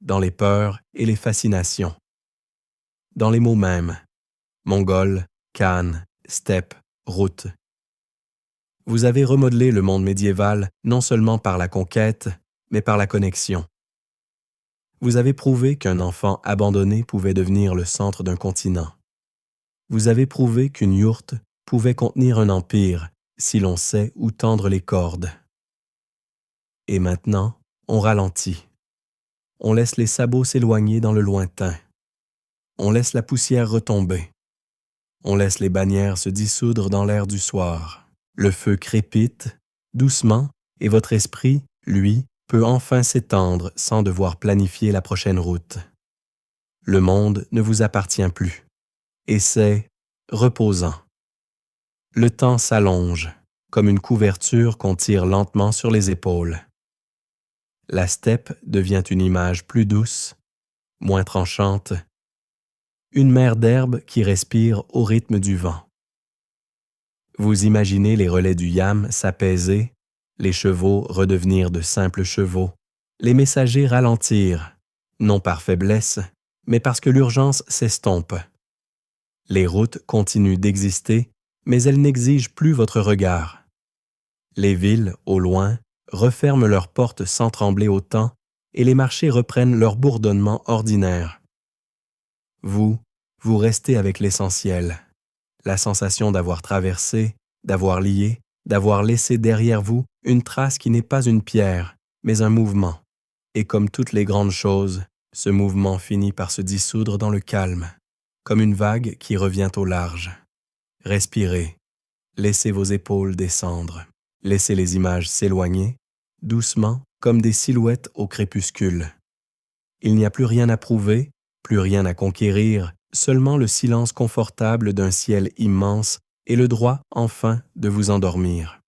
dans les peurs et les fascinations, dans les mots mêmes, mongol, Khan, steppe, route. Vous avez remodelé le monde médiéval non seulement par la conquête, mais par la connexion. Vous avez prouvé qu'un enfant abandonné pouvait devenir le centre d'un continent. Vous avez prouvé qu'une yourte pouvait contenir un empire si l'on sait où tendre les cordes. Et maintenant, on ralentit. On laisse les sabots s'éloigner dans le lointain. On laisse la poussière retomber. On laisse les bannières se dissoudre dans l'air du soir. Le feu crépite, doucement, et votre esprit, lui, peut enfin s'étendre sans devoir planifier la prochaine route. Le monde ne vous appartient plus, et c'est reposant. Le temps s'allonge, comme une couverture qu'on tire lentement sur les épaules. La steppe devient une image plus douce, moins tranchante, une mer d'herbe qui respire au rythme du vent. Vous imaginez les relais du yam s'apaiser, les chevaux redevenir de simples chevaux, les messagers ralentir, non par faiblesse, mais parce que l'urgence s'estompe. Les routes continuent d'exister, mais elles n'exigent plus votre regard. Les villes, au loin, referment leurs portes sans trembler autant, et les marchés reprennent leur bourdonnement ordinaire. Vous restez avec l'essentiel, la sensation d'avoir traversé, d'avoir lié, d'avoir laissé derrière vous une trace qui n'est pas une pierre, mais un mouvement. Et comme toutes les grandes choses, ce mouvement finit par se dissoudre dans le calme, comme une vague qui revient au large. Respirez, laissez vos épaules descendre, laissez les images s'éloigner, doucement comme des silhouettes au crépuscule. Il n'y a plus rien à prouver, plus rien à conquérir, seulement le silence confortable d'un ciel immense et le droit, enfin, de vous endormir.